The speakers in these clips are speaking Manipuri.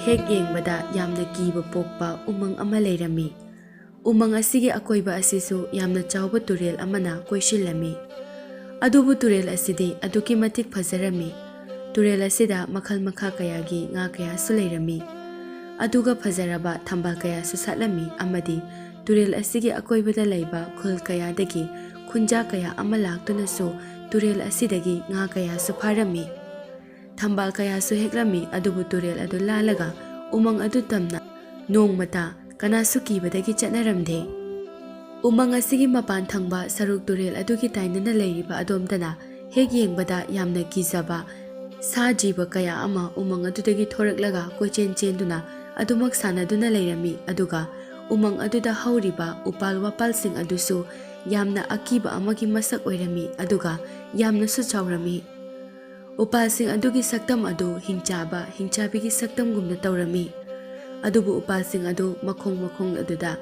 ꯍꯦꯛ ꯌꯦꯡꯕꯗ ꯌꯥꯝꯅ ꯀꯤꯕ ꯄꯣꯛꯄ ꯎꯃꯪ ꯑꯃ ꯂꯩꯔꯝꯃꯤ꯫ ꯎꯃꯪ ꯑꯁꯤꯒꯤ ꯑꯀꯣꯏꯕ ꯑꯁꯤꯁꯨ ꯌꯥꯝꯅ ꯆꯥꯎꯕ ꯇꯨꯔꯦꯜ ꯑꯃꯅ ꯀꯣꯏꯁꯤꯜꯂꯝꯃꯤ꯫ ꯑꯗꯨꯕꯨ ꯇꯨꯔꯦꯜ ꯑꯁꯤꯗꯤ ꯑꯗꯨꯛꯀꯤ ꯃꯇꯤꯛ ꯐꯖꯔꯝꯃꯤ꯫ ꯇꯨꯔꯦꯜ ꯑꯁꯤꯗ ꯃꯈꯜ ꯃꯈꯥ ꯀꯌꯥꯒꯤ ꯉꯥ ꯀꯌꯥꯁꯨ ꯂꯩꯔꯝꯃꯤ꯫ ꯑꯗꯨꯒ ꯐꯖꯔꯕ ꯊꯝꯕꯥꯜ ꯀꯌꯥꯁꯨ ꯁꯥꯠꯂꯝꯃꯤ ꯑꯃꯗꯤ ꯇꯨꯔꯦꯜ ꯑꯁꯤꯒꯤ ꯑꯀꯣꯏꯕꯗ ꯂꯩꯕ ꯈꯨꯜ ꯀꯌꯥꯗꯒꯤ ꯈꯨꯟꯖꯥ ꯀꯌꯥ ꯑꯃ ꯂꯥꯛꯇꯨꯅꯁꯨ ꯇꯨꯔꯦꯜ ꯑꯁꯤꯗꯒꯤ ꯉꯥ ꯀꯌꯥꯁꯨ ꯐꯥꯔꯝꯃꯤ꯫ ꯊꯝꯕꯥꯜ ꯀꯌꯥꯁꯨ ꯍꯦꯛꯂꯝꯃꯤ ꯑꯗꯨꯕꯨ ꯇꯨꯔꯦꯜ ꯑꯗꯨ ꯂꯥꯜꯂꯒ ꯎꯃꯪ ꯑꯗꯨ ꯇꯝꯅ ꯅꯣꯡꯃꯇ ꯀꯅꯥꯁꯨ ꯀꯤꯕꯗꯒꯤ ꯆꯠꯅꯔꯝꯗꯦ꯫ ꯎꯃꯪ ꯑꯁꯤꯒꯤ ꯃꯄꯥꯟ ꯊꯪꯕ ꯁꯔꯨꯛ ꯇꯨꯔꯦꯜ ꯑꯗꯨꯒꯤ ꯇꯥꯏꯅꯅ ꯂꯩꯔꯤꯕ ꯑꯗꯣꯝꯗꯅ ꯍꯦꯛ ꯌꯦꯡꯕꯗ ꯌꯥꯝꯅ ꯀꯤꯖꯕ ꯁꯥ ꯖꯤꯕ ꯀꯌꯥ ꯑꯃ ꯎꯃꯪ ꯑꯗꯨꯗꯒꯤ ꯊꯣꯔꯛꯂꯒ ꯀꯣꯏꯆꯦꯟ ꯆꯦꯟꯗꯨꯅ ꯑꯗꯨꯃꯛ ꯁꯥꯟꯅꯗꯨꯅ ꯂꯩꯔꯝꯃꯤ꯫ ꯑꯗꯨꯒ ꯎꯃꯪ ꯑꯗꯨꯗ ꯍꯧꯔꯤꯕ ꯎꯄꯥꯜ ꯋꯥꯄꯥꯜꯁꯤꯡ ꯑꯗꯨꯁꯨ ꯌꯥꯝꯅ ꯑꯀꯤꯕ ꯑꯃꯒꯤ ꯃꯁꯛ ꯑꯣꯏꯔꯝꯃꯤ ꯑꯗꯨꯒ ꯌꯥꯝꯅꯁꯨ ꯆꯥꯎꯔꯝꯃꯤ꯫ ꯎꯄꯥꯜꯁꯤꯡ ꯑꯗꯨꯒꯤ ꯁꯛꯇꯝ ꯑꯗꯨ ꯍꯤꯡꯆꯥꯕ ꯍꯤꯡꯆꯥꯕꯤꯒꯤ ꯁꯛꯇꯝꯒꯨꯝꯅ ꯇꯧꯔꯝꯃꯤ꯫ ꯑꯗꯨꯕꯨ ꯎꯄꯥꯜꯁꯤꯡ ꯑꯗꯨ ꯃꯈꯣꯡ ꯑꯗꯨꯗ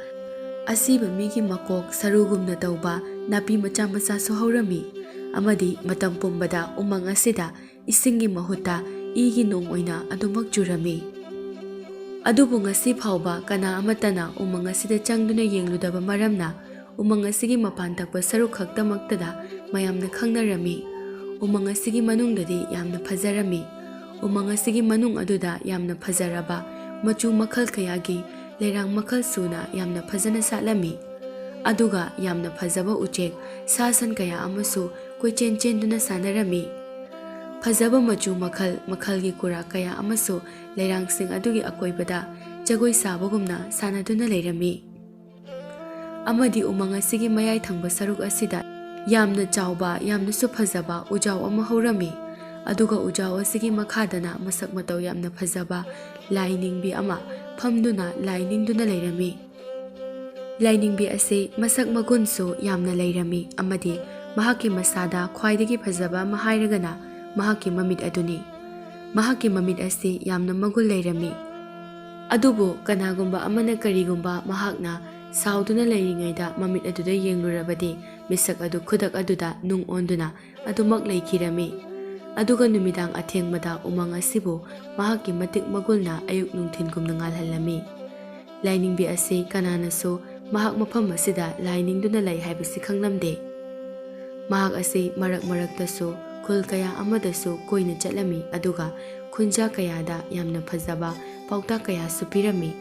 ꯑꯁꯤꯕ ꯃꯤꯒꯤ ꯃꯀꯣꯛ ꯁꯔꯨꯒꯨꯝꯅ ꯇꯧꯕ ꯅꯥꯄꯤ ꯃꯆꯥ ꯃꯆꯥꯁꯨ ꯍꯧꯔꯝꯃꯤ ꯑꯃꯗꯤ ꯃꯇꯝ ꯄꯨꯝꯕꯗ ꯎꯃꯪ ꯑꯁꯤꯗ ꯏꯁꯤꯡꯒꯤ ꯃꯍꯨꯠꯇ ꯏꯒꯤ ꯅꯣꯡ ꯑꯣꯏꯅ ꯑꯗꯨꯃꯛ ꯆꯨꯔꯝꯃꯤ꯫ ꯑꯗꯨꯕꯨ ꯉꯁꯤ ꯐꯥꯎꯕ ꯀꯅꯥ ꯑꯃꯠꯇꯅ ꯎꯃꯪ ꯑꯁꯤꯗ ꯆꯪꯗꯨꯅ ꯌꯦꯡꯂꯨꯗꯕ ꯃꯔꯝꯅ ꯎꯃꯪ ꯑꯁꯤꯒꯤ ꯃꯄꯥꯟ ꯊꯪꯕ ꯁꯔꯨꯛ ꯈꯛꯇꯃꯛꯇꯗ ꯃꯌꯥꯝꯅ ꯈꯪꯅꯔꯝꯃꯤ꯫ ꯎꯃꯪ ꯑꯁꯤꯒꯤ ꯃꯅꯨꯡꯗꯗꯤ ꯌꯥꯝꯅ ꯐꯖꯔꯝꯃꯤ꯫ ꯎꯃꯪ ꯑꯁꯤꯒꯤ ꯃꯅꯨꯡ ꯑꯗꯨꯗ ꯌꯥꯝꯅ ꯐꯖꯔꯕ ꯃꯆꯨ ꯃꯈꯜ ꯀꯌꯥꯒꯤ ꯂꯩꯔꯥꯡ ꯃꯈꯜ ꯁꯨꯅ ꯌꯥꯝꯅ ꯐꯖꯅ ꯁꯥꯠꯂꯝꯃꯤ꯫ ꯑꯗꯨꯒ ꯌꯥꯝꯅ ꯐꯖꯕ ꯎꯆꯦꯛ ꯁꯥ ꯁꯟ ꯀꯌꯥ ꯑꯃꯁꯨ ꯀꯣꯏꯆꯦꯟ ꯆꯦꯟꯗꯨꯅ ꯁꯥꯟꯅꯔꯝꯃꯤ꯫ ꯐꯖꯕ ꯃꯆꯨ ꯃꯈꯜ ꯃꯈꯜꯒꯤ ꯀꯨꯔꯥꯛ ꯀꯌꯥ ꯑꯃꯁꯨ ꯂꯩꯔꯥꯡꯁꯤꯡ ꯑꯗꯨꯒꯤ ꯑꯀꯣꯏꯕꯗ ꯖꯒꯣꯏ ꯁꯥꯕꯒꯨꯝꯅ ꯁꯥꯟꯅꯗꯨꯅ ꯂꯩꯔꯝꯃꯤ꯫ ꯑꯃꯗꯤ ꯎꯃꯪ ꯑꯁꯤꯒꯤ ꯃꯌꯥꯏ ꯊꯪꯕ ꯁꯔꯨꯛ ꯑꯁꯤꯗ ꯌꯥꯝꯅ ꯆꯥꯎꯕ ꯌꯥꯝꯅꯁꯨ ꯐꯖꯕ ꯎꯖꯥꯎ ꯑꯃ ꯍꯧꯔꯝꯃꯤ꯫ ꯑꯗꯨꯒ ꯎꯖꯥꯎ ꯑꯁꯤꯒꯤ ꯃꯈꯥꯗꯅ ꯃꯁꯛ ꯃꯇꯧ ꯌꯥꯝꯅ ꯐꯖꯕ ꯂꯥꯏꯅꯤꯡꯕꯤ ꯑꯃ ꯐꯝꯗꯨꯅ ꯂꯥꯏ ꯅꯤꯡꯗꯨꯅ ꯂꯩꯔꯝꯃꯤ꯫ ꯂꯥꯏꯅꯤꯡꯕꯤ ꯑꯁꯤ ꯃꯁꯛ ꯃꯒꯨꯟꯁꯨ ꯌꯥꯝꯅ ꯂꯩꯔꯝꯃꯤ ꯑꯃꯗꯤ ꯃꯍꯥꯛꯀꯤ ꯃꯁꯥꯗ ꯈ꯭ꯋꯥꯏꯗꯒꯤ ꯐꯖꯕ ꯑꯃ ꯍꯥꯏꯔꯒꯅ ꯃꯍꯥꯛꯀꯤ ꯃꯃꯤꯠ ꯑꯗꯨꯅꯤ꯫ ꯃꯍꯥꯛꯀꯤ ꯃꯃꯤꯠ ꯑꯁꯤ ꯌꯥꯝꯅ ꯃꯒꯨꯟ ꯂꯩꯔꯝꯃꯤ꯫ ꯑꯗꯨꯕꯨ ꯀꯅꯥꯒꯨꯝꯕ ꯑꯃꯅ ꯀꯔꯤꯒꯨꯝꯕ ꯃꯍꯥꯛꯅ ꯁꯥꯎꯗꯨꯅ ꯂꯩꯔꯤꯉꯩꯗ ꯃꯃꯤꯠ ꯑꯗꯨꯗ ꯌꯦꯡꯂꯨꯔꯕꯗꯤ ꯃꯤꯁꯛ ꯑꯗꯨ ꯈꯨꯗꯛ ꯑꯗꯨꯗ ꯅꯨꯡ ꯑꯣꯟꯗꯨꯅ ꯑꯗꯨꯃꯛ ꯂꯩꯈꯤꯔꯝꯃꯤ꯫ ꯑꯗꯨꯒ ꯅꯨꯃꯤꯗꯥꯡ ꯑꯊꯦꯡꯕꯗ ꯎꯃꯪ ꯑꯁꯤꯕꯨ ꯃꯍꯥꯛꯀꯤ ꯃꯇꯤꯛ ꯃꯒꯨꯜꯅ ꯑꯌꯨꯛ ꯅꯨꯡꯊꯤꯟꯒꯨꯝꯅ ꯉꯥꯜꯍꯜꯂꯝꯃꯤ꯫ ꯂꯥꯏꯅꯤꯡꯕꯤ ꯑꯁꯤ ꯀꯅꯥꯅꯁꯨ ꯃꯍꯥꯛ ꯃꯐꯝ ꯑꯁꯤꯗ ꯂꯥꯏ ꯅꯤꯡꯗꯨꯅ ꯂꯩ ꯍꯥꯏꯕꯁꯤ ꯈꯪꯂꯝꯗꯦ꯫ ꯃꯍꯥꯛ ꯑꯁꯤ ꯃꯔꯛ ꯃꯔꯛꯇꯁꯨ ꯈꯨꯜꯀꯌꯥ ꯑꯃꯗꯁꯨ ꯀꯣꯏꯅ ꯆꯠꯂꯝꯃꯤ ꯑꯗꯨꯒ ꯈꯨꯟꯖꯥ ꯀꯌꯥꯗ ꯌꯥꯝꯅ ꯐꯖꯕ ꯄꯥꯎꯇꯥꯛ ꯀꯌꯥꯁꯨ ꯄꯤꯔꯝꯃꯤ꯫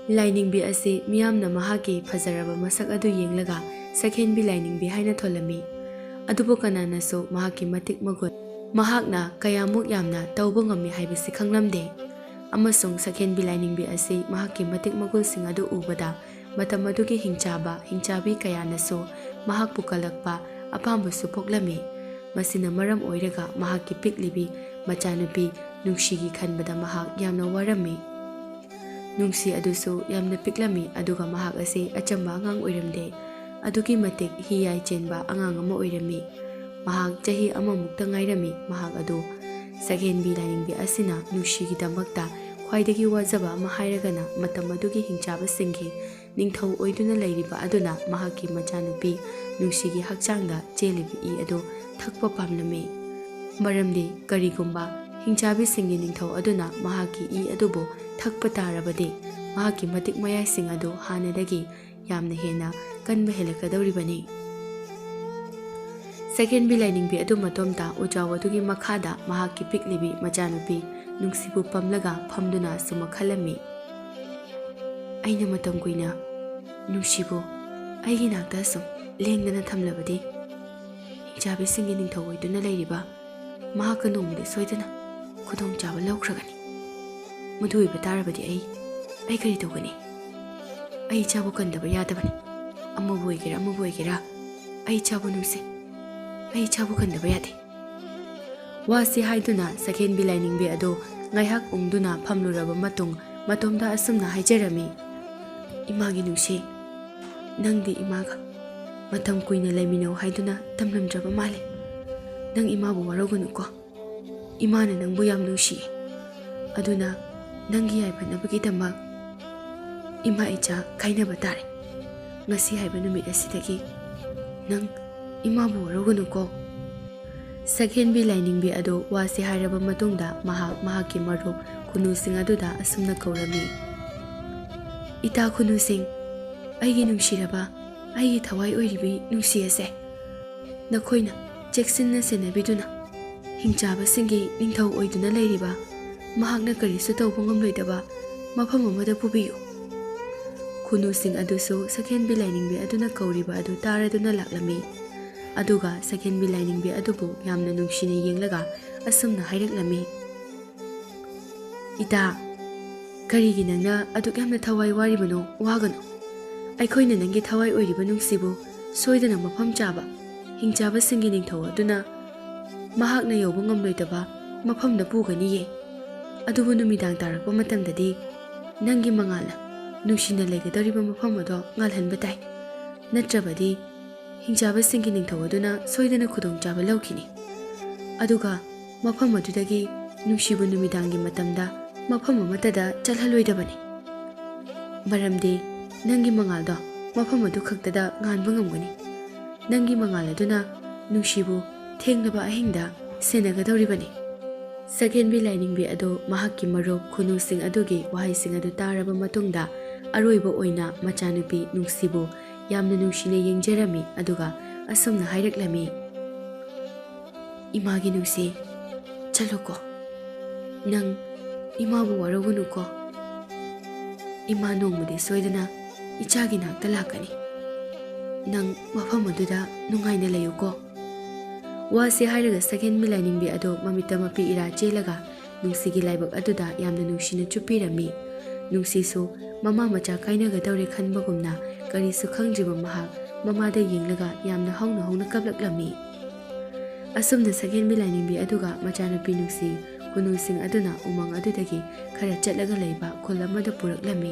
ꯂꯥꯏꯅꯤꯡꯕꯤ ꯑꯁꯤ ꯃꯤꯌꯥꯝꯅ ꯃꯍꯥꯛꯀꯤ ꯐꯖꯔꯕ ꯃꯁꯛ ꯑꯗꯨ ꯌꯦꯡꯂꯒ ꯁꯛꯍꯦꯟꯕꯤ ꯂꯥꯏꯅꯤꯡꯕꯤ ꯍꯥꯏꯅ ꯊꯣꯜꯂꯝꯃꯤ꯫ ꯑꯗꯨꯕꯨ ꯀꯅꯥꯅꯁꯨ ꯃꯍꯥꯛꯀꯤ ꯃꯇꯤꯛ ꯃꯒꯨꯟ ꯃꯍꯥꯛꯅ ꯀꯌꯥꯃꯨꯛ ꯌꯥꯝꯅ ꯇꯧꯕ ꯉꯝꯃꯤ ꯍꯥꯏꯕꯁꯤ ꯈꯪꯂꯝꯗꯦ꯫ ꯑꯃꯁꯨꯡ ꯁꯛꯍꯦꯟꯕꯤ ꯂꯥꯏꯅꯤꯡꯕꯤ ꯑꯁꯤ ꯃꯍꯥꯛꯀꯤ ꯃꯇꯤꯛ ꯃꯒꯨꯜꯁꯤꯡ ꯑꯗꯨ ꯎꯕꯗ ꯃꯇꯝ ꯑꯗꯨꯒꯤ ꯍꯤꯡꯆꯥꯕ ꯍꯤꯡꯆꯥꯕꯤ ꯀꯌꯥꯅꯁꯨ ꯃꯍꯥꯛꯄꯨ ꯀꯜꯂꯛꯄ ꯑꯄꯥꯝꯕꯁꯨ ꯄꯣꯛꯂꯝꯃꯤ꯫ ꯃꯁꯤꯅ ꯃꯔꯝ ꯑꯣꯏꯔꯒ ꯃꯍꯥꯛꯀꯤ ꯄꯤꯛꯂꯤꯕꯤ ꯃꯆꯥꯅꯨꯄꯤ ꯅꯨꯡꯁꯤꯒꯤ ꯈꯟꯕꯗ ꯃꯍꯥꯛ ꯌꯥꯝꯅ ꯋꯥꯔꯝꯃꯤ꯫ ꯅꯨꯡꯁꯤ ꯑꯗꯨꯁꯨ ꯌꯥꯝꯅ ꯄꯤꯛꯂꯝꯃꯤ ꯑꯗꯨꯒ ꯃꯍꯥꯛ ꯑꯁꯤ ꯑꯆꯝꯕ ꯑꯉꯥꯡ ꯑꯣꯏꯔꯝꯗꯦ꯫ ꯑꯗꯨꯛꯀꯤ ꯃꯇꯤꯛ ꯍꯤꯌꯥꯏ ꯆꯦꯟꯕ ꯑꯉꯥꯡ ꯑꯃ ꯑꯣꯏꯔꯝꯃꯤ꯫ ꯃꯍꯥꯛ ꯆꯍꯤ ꯑꯃꯃꯨꯛꯇ ꯉꯥꯏꯔꯝꯃꯤ꯫ ꯃꯍꯥꯛ ꯑꯗꯨ ꯁꯛꯍꯦꯟꯕꯤ ꯂꯥꯏꯅꯤꯡꯕꯤ ꯑꯁꯤꯅ ꯅꯨꯡꯁꯤꯒꯤꯗꯃꯛꯇ ꯈ꯭ꯋꯥꯏꯗꯒꯤ ꯋꯥꯖꯕ ꯑꯃ ꯍꯥꯏꯔꯒꯅ ꯃꯇꯝ ꯑꯗꯨꯒꯤ ꯍꯤꯡꯆꯥꯕꯁꯤꯡꯒꯤ ꯅꯤꯡꯊꯧ ꯑꯣꯏꯗꯨꯅ ꯂꯩꯔꯤꯕ ꯑꯗꯨꯅ ꯃꯍꯥꯛꯀꯤ ꯃꯆꯥꯅꯨꯄꯤ ꯅꯨꯡꯁꯤꯒꯤ ꯍꯛꯆꯥꯡꯗ ꯆꯦꯜꯂꯤꯕ ꯏ ꯑꯗꯨ ꯊꯛꯄ ꯄꯥꯝꯂꯝꯃꯤ꯫ ꯃꯔꯝꯗꯤ ꯀꯔꯤꯒꯨꯝꯕ ꯍꯤꯡꯆꯥꯕꯤꯁꯤꯡꯒꯤ ꯅꯤꯡꯊꯧ ꯑꯗꯨꯅ ꯃꯍꯥꯛꯀꯤ ꯏ ꯑꯗꯨꯕꯨ ꯊꯛꯄ ꯇꯥꯔꯕꯗꯤ ꯃꯍꯥꯛꯀꯤ ꯃꯇꯤꯛ ꯃꯌꯥꯏꯁꯤꯡ ꯑꯗꯨ ꯍꯥꯟꯅꯗꯒꯤ ꯌꯥꯝꯅ ꯍꯦꯟꯅ ꯀꯟꯕ ꯍꯦꯜꯂꯛꯀꯗꯧꯔꯤꯕꯅꯤ꯫ ꯁꯛꯍꯦꯟꯕꯤ ꯂꯥꯏꯅꯤꯡꯕꯤ ꯑꯗꯨ ꯃꯇꯣꯝꯇ ꯎꯖꯥꯎ ꯑꯗꯨꯒꯤ ꯃꯈꯥꯗ ꯃꯍꯥꯛꯀꯤ ꯄꯤꯛꯂꯤꯕꯤ ꯃꯆꯥꯅꯨꯄꯤ ꯅꯨꯡꯁꯤꯕꯨ ꯄꯝꯂꯒ ꯐꯝꯗꯨꯅ ꯁꯨꯝ ꯈꯜꯂꯝꯃꯤ꯫ ꯑꯩꯅ ꯃꯇꯝ ꯀꯨꯏꯅ ꯅꯨꯡꯁꯤꯕꯨ ꯑꯩꯒꯤ ꯅꯥꯛꯇ ꯁꯨꯝ ꯂꯦꯡꯗꯅ ꯊꯝꯂꯕꯗꯤ ꯍꯤꯡꯆꯥꯕꯤꯁꯤꯡꯒꯤ ꯅꯤꯡꯊꯧ ꯑꯣꯏꯗꯨꯅ ꯂꯩꯔꯤꯕ ꯃꯍꯥꯛꯀ ꯅꯣꯡꯃꯗꯤ ꯁꯣꯏꯗꯅ ꯈꯨꯗꯣꯡꯆꯥꯕ ꯂꯧꯈ꯭ꯔꯒꯅꯤ꯫ ꯃꯗꯨ ꯑꯣꯏꯕ ꯇꯥꯔꯕꯗꯤ ꯑꯩ ꯀꯔꯤ ꯇꯧꯒꯅꯤ? ꯑꯩ ꯏꯆꯥꯕꯨ ꯀꯟꯗꯕ ꯌꯥꯗꯕꯅꯤ꯫ ꯑꯃꯕꯨ ꯑꯣꯏꯒꯦꯔꯥ ꯑꯃꯕꯨ ꯑꯣꯏꯒꯦꯔꯥ ꯑꯩ ꯏꯆꯥꯕꯨ ꯅꯨꯡꯁꯤ꯫ ꯑꯩ ꯏꯆꯥꯕꯨ ꯀꯟꯗꯕ ꯌꯥꯗꯦ꯫ ꯋꯥꯁꯤ ꯍꯥꯏꯗꯨꯅ ꯁꯛꯍꯦꯟꯕꯤ ꯂꯥꯏꯅꯤꯡꯕꯤ ꯑꯗꯨ ꯉꯥꯏꯍꯥꯛ ꯎꯪꯗꯨꯅ ꯐꯝꯂꯨꯔꯕ ꯃꯇꯨꯡ ꯃꯇꯣꯝꯗ ꯑꯁꯨꯝꯅ ꯍꯥꯏꯖꯔꯝꯃꯤ꯫ ꯏꯃꯥꯒꯤ ꯅꯨꯡꯁꯤ, ꯅꯪꯗꯤ ꯏꯃꯥꯒ ꯃꯇꯝ ꯀꯨꯏꯅ ꯂꯩꯃꯤꯟꯅꯧ ꯍꯥꯏꯗꯨꯅ ꯇꯝꯂꯝꯗ꯭ꯔꯕ ꯃꯥꯜꯂꯦ꯫ ꯅꯪ ꯏꯃꯥꯕꯨ ꯋꯥꯔꯧꯒꯅꯨꯀꯣ꯫ ꯏꯃꯥꯅ ꯅꯪꯕꯨ ꯌꯥꯝ ꯅꯨꯡꯁꯤꯌꯦ꯫ ꯑꯗꯨꯅ ꯅꯪꯒꯤ ꯌꯥꯏꯐꯅꯕꯒꯤꯗꯃꯛ ꯏꯃꯥ ꯏꯆꯥ ꯈꯥꯏꯅꯕ ꯇꯥꯔꯦ꯫ ꯉꯁꯤ ꯍꯥꯏꯕ ꯅꯨꯃꯤꯠ ꯑꯁꯤꯗꯒꯤ ꯅꯪ ꯏꯃꯥꯕꯨ ꯋꯥꯔꯧꯒꯅꯨꯀꯣ꯫ ꯁꯛꯍꯦꯟꯕꯤ ꯂꯥꯏꯅꯤꯡꯕꯤ ꯑꯗꯨ ꯋꯥꯁꯤ ꯍꯥꯏꯔꯕ ꯃꯇꯨꯡꯗ ꯃꯍꯥꯛꯀꯤ ꯃꯔꯨꯞ ꯈꯨꯅꯨꯁꯤꯡ ꯑꯗꯨꯗ ꯑꯁꯨꯝꯅ ꯀꯧꯔꯝꯃꯤ꯫ ꯏꯇꯥ ꯈꯨꯅꯨꯁꯤꯡ, ꯑꯩꯒꯤ ꯅꯨꯡꯁꯤꯔꯕ, ꯑꯩꯒꯤ ꯊꯋꯥꯏ ꯑꯣꯏꯔꯤꯕꯤ ꯅꯨꯡꯁꯤ ꯑꯁꯦ, ꯅꯈꯣꯏꯅ ꯆꯦꯛꯁꯤꯟꯅ ꯁꯦꯟꯅꯕꯤꯗꯨꯅ ꯍꯤꯡꯆꯥꯕꯁꯤꯡꯒꯤ ꯅꯤꯡꯊꯧ ꯑꯣꯏꯗꯨꯅ ꯂꯩꯔꯤꯕ ꯃꯍꯥꯛꯅ ꯀꯔꯤꯁꯨ ꯇꯧꯕ ꯉꯝꯂꯣꯏꯗꯕ ꯃꯐꯝ ꯑꯃꯗ ꯄꯨꯕꯤꯌꯨ꯫ ꯈꯨꯅꯨꯁꯤꯡ ꯑꯗꯨꯁꯨ ꯁꯛꯍꯦꯟꯕꯤ ꯂꯥꯏꯅꯤꯡꯕꯤ ꯑꯗꯨꯅ ꯀꯧꯔꯤꯕ ꯑꯗꯨ ꯇꯥꯔꯗꯨꯅ ꯂꯥꯛꯂꯝꯃꯤ꯫ ꯑꯗꯨꯒ ꯁꯛꯍꯦꯟꯕꯤ ꯂꯥꯏꯅꯤꯡꯕꯤ ꯑꯗꯨꯕꯨ ꯌꯥꯝꯅ ꯅꯨꯡꯁꯤꯅ ꯌꯦꯡꯂꯒ ꯑꯁꯨꯝꯅ ꯍꯥꯏꯔꯛꯂꯝꯃꯤ꯫ ꯏꯇꯥ, ꯀꯔꯤꯒꯤ ꯅꯪꯅ ꯑꯗꯨꯛ ꯌꯥꯝꯅ ꯊꯋꯥꯏ ꯋꯥꯔꯤꯕꯅꯣ? ꯋꯥꯒꯅꯨ꯫ ꯑꯩꯈꯣꯏꯅ ꯅꯪꯒꯤ ꯊꯋꯥꯏ ꯑꯣꯏꯔꯤꯕ ꯅꯨꯡꯁꯤꯕꯨ ꯁꯣꯏꯗꯅ ꯃꯐꯝ ꯆꯥꯕ ꯍꯤꯡꯆꯥꯕꯁꯤꯡꯒꯤ ꯅꯤꯡꯊꯧ ꯑꯗꯨꯅ ꯃꯍꯥꯛꯅ ꯌꯧꯕ ꯉꯝꯂꯣꯏꯗꯕ ꯃꯐꯝꯗ ꯄꯨꯒꯅꯤꯌꯦ꯫ ꯑꯗꯨꯕꯨ ꯅꯨꯃꯤꯗꯥꯡ ꯇꯥꯔꯛꯄ ꯃꯇꯝꯗꯗꯤ ꯅꯪꯒꯤ ꯃꯉꯥꯜꯅ ꯅꯨꯡꯁꯤꯅ ꯂꯩꯒꯗꯧꯔꯤꯕ ꯃꯐꯝ ꯑꯗꯣ ꯉꯥꯜꯍꯟꯕ ꯇꯥꯏ꯫ ꯅꯠꯇ꯭ꯔꯕꯗꯤ ꯍꯤꯡꯆꯥꯕꯁꯤꯡꯒꯤ ꯅꯤꯡꯊꯧ ꯑꯗꯨꯅ ꯁꯣꯏꯗꯅ ꯈꯨꯗꯣꯡꯆꯥꯕ ꯂꯧꯈꯤꯅꯤ꯫ ꯑꯗꯨꯒ ꯃꯐꯝ ꯑꯗꯨꯗꯒꯤ ꯅꯨꯡꯁꯤꯕꯨ ꯅꯨꯃꯤꯗꯥꯡꯒꯤ ꯃꯇꯝꯗ ꯃꯐꯝ ꯑꯃꯠꯇꯗ ꯆꯠꯍꯜꯂꯣꯏꯗꯕꯅꯤ꯫ ꯃꯔꯝꯗꯤ ꯅꯪꯒꯤ ꯃꯉꯥꯜꯗꯣ ꯃꯐꯝ ꯑꯗꯨ ꯈꯛꯇꯗ ꯉꯥꯟꯕ ꯉꯝꯒꯅꯤ꯫ ꯅꯪꯒꯤ ꯃꯉꯥꯜ ꯑꯗꯨꯅ ꯅꯨꯡꯁꯤꯕꯨ ꯊꯦꯡꯂꯕ ꯑꯍꯤꯡꯗ ꯁꯦꯟꯅꯒꯗꯧꯔꯤꯕꯅꯤ꯫ ꯁꯛꯍꯦꯟꯕꯤ ꯂꯥꯏꯅꯤꯡꯕꯤ ꯑꯗꯨ ꯃꯍꯥꯛꯀꯤ ꯃꯔꯨꯞ ꯈꯨꯅꯨꯁꯤꯡ ꯑꯗꯨꯒꯤ ꯋꯥꯍꯩꯁꯤꯡ ꯑꯗꯨ ꯇꯥꯔꯕ ꯃꯇꯨꯡꯗ ꯑꯔꯣꯏꯕ ꯑꯣꯏꯅ ꯃꯆꯥꯅꯨꯄꯤ ꯅꯨꯡꯁꯤꯕꯨ ꯌꯥꯝꯅ ꯅꯨꯡꯁꯤꯅ ꯌꯦꯡꯖꯔꯝꯃꯤ ꯑꯗꯨꯒ ꯑꯁꯨꯝꯅ ꯍꯥꯏꯔꯛꯂꯝꯃꯤ꯫ ꯏꯃꯥꯒꯤ ꯅꯨꯡꯁꯤ, ꯆꯠꯂꯨꯀꯣ꯫ ꯅꯪ ꯏꯃꯥꯕꯨ ꯋꯥꯔꯧꯒꯅꯨꯀꯣ꯫ ꯏꯃꯥ ꯅꯣꯡꯃꯗꯤ ꯁꯣꯏꯗꯅ ꯏꯆꯥꯒꯤ ꯅꯥꯛꯇ ꯂꯥꯛꯀꯅꯤ꯫ ꯅꯪ ꯃꯐꯝ ꯑꯗꯨꯗ ꯅꯨꯡꯉꯥꯏꯅ ꯂꯩꯌꯨꯀꯣ꯫ ꯋꯥꯁꯤ ꯍꯥꯏꯔꯒ ꯁꯛꯍꯦꯟꯕꯤ ꯂꯥꯏꯅꯤꯡꯕꯤ ꯑꯗꯨ ꯃꯃꯤꯠꯇ ꯃꯄꯤ ꯏꯔꯥ ꯆꯦꯜꯂꯒ ꯅꯨꯡꯁꯤꯒꯤ ꯂꯥꯏꯕꯛ ꯑꯗꯨꯗ ꯌꯥꯝꯅ ꯅꯨꯡꯁꯤꯅ ꯆꯨꯞꯄꯤꯔꯝꯃꯤ꯫ ꯅꯨꯡꯁꯤꯁꯨ ꯃꯃꯥ ꯃꯆꯥ ꯀꯥꯏꯅꯒꯗꯧꯔꯦ ꯈꯟꯕꯒꯨꯝꯅ ꯀꯔꯤꯁꯨ ꯈꯪꯗ꯭ꯔꯤꯕ ꯃꯍꯥꯛ ꯃꯃꯥꯗ ꯌꯦꯡꯂꯒ ꯌꯥꯝꯅ ꯍꯧꯅ ꯍꯧꯅ ꯀꯞꯂꯛꯂꯝꯃꯤ꯫ ꯑꯁꯨꯝꯅ ꯁꯛꯍꯦꯟꯕꯤ ꯂꯥꯏꯅꯤꯡꯕꯤ ꯑꯗꯨꯒ ꯃꯆꯥꯅꯨꯄꯤ ꯅꯨꯡꯁꯤ ꯈꯨꯅꯨꯁꯤꯡ ꯑꯗꯨꯅ ꯎꯃꯪ ꯑꯗꯨꯗꯒꯤ ꯈꯔ ꯆꯠꯂꯒ ꯂꯩꯕ ꯈꯨꯜ ꯑꯃꯗ ꯄꯨꯔꯛꯂꯝꯃꯤ꯫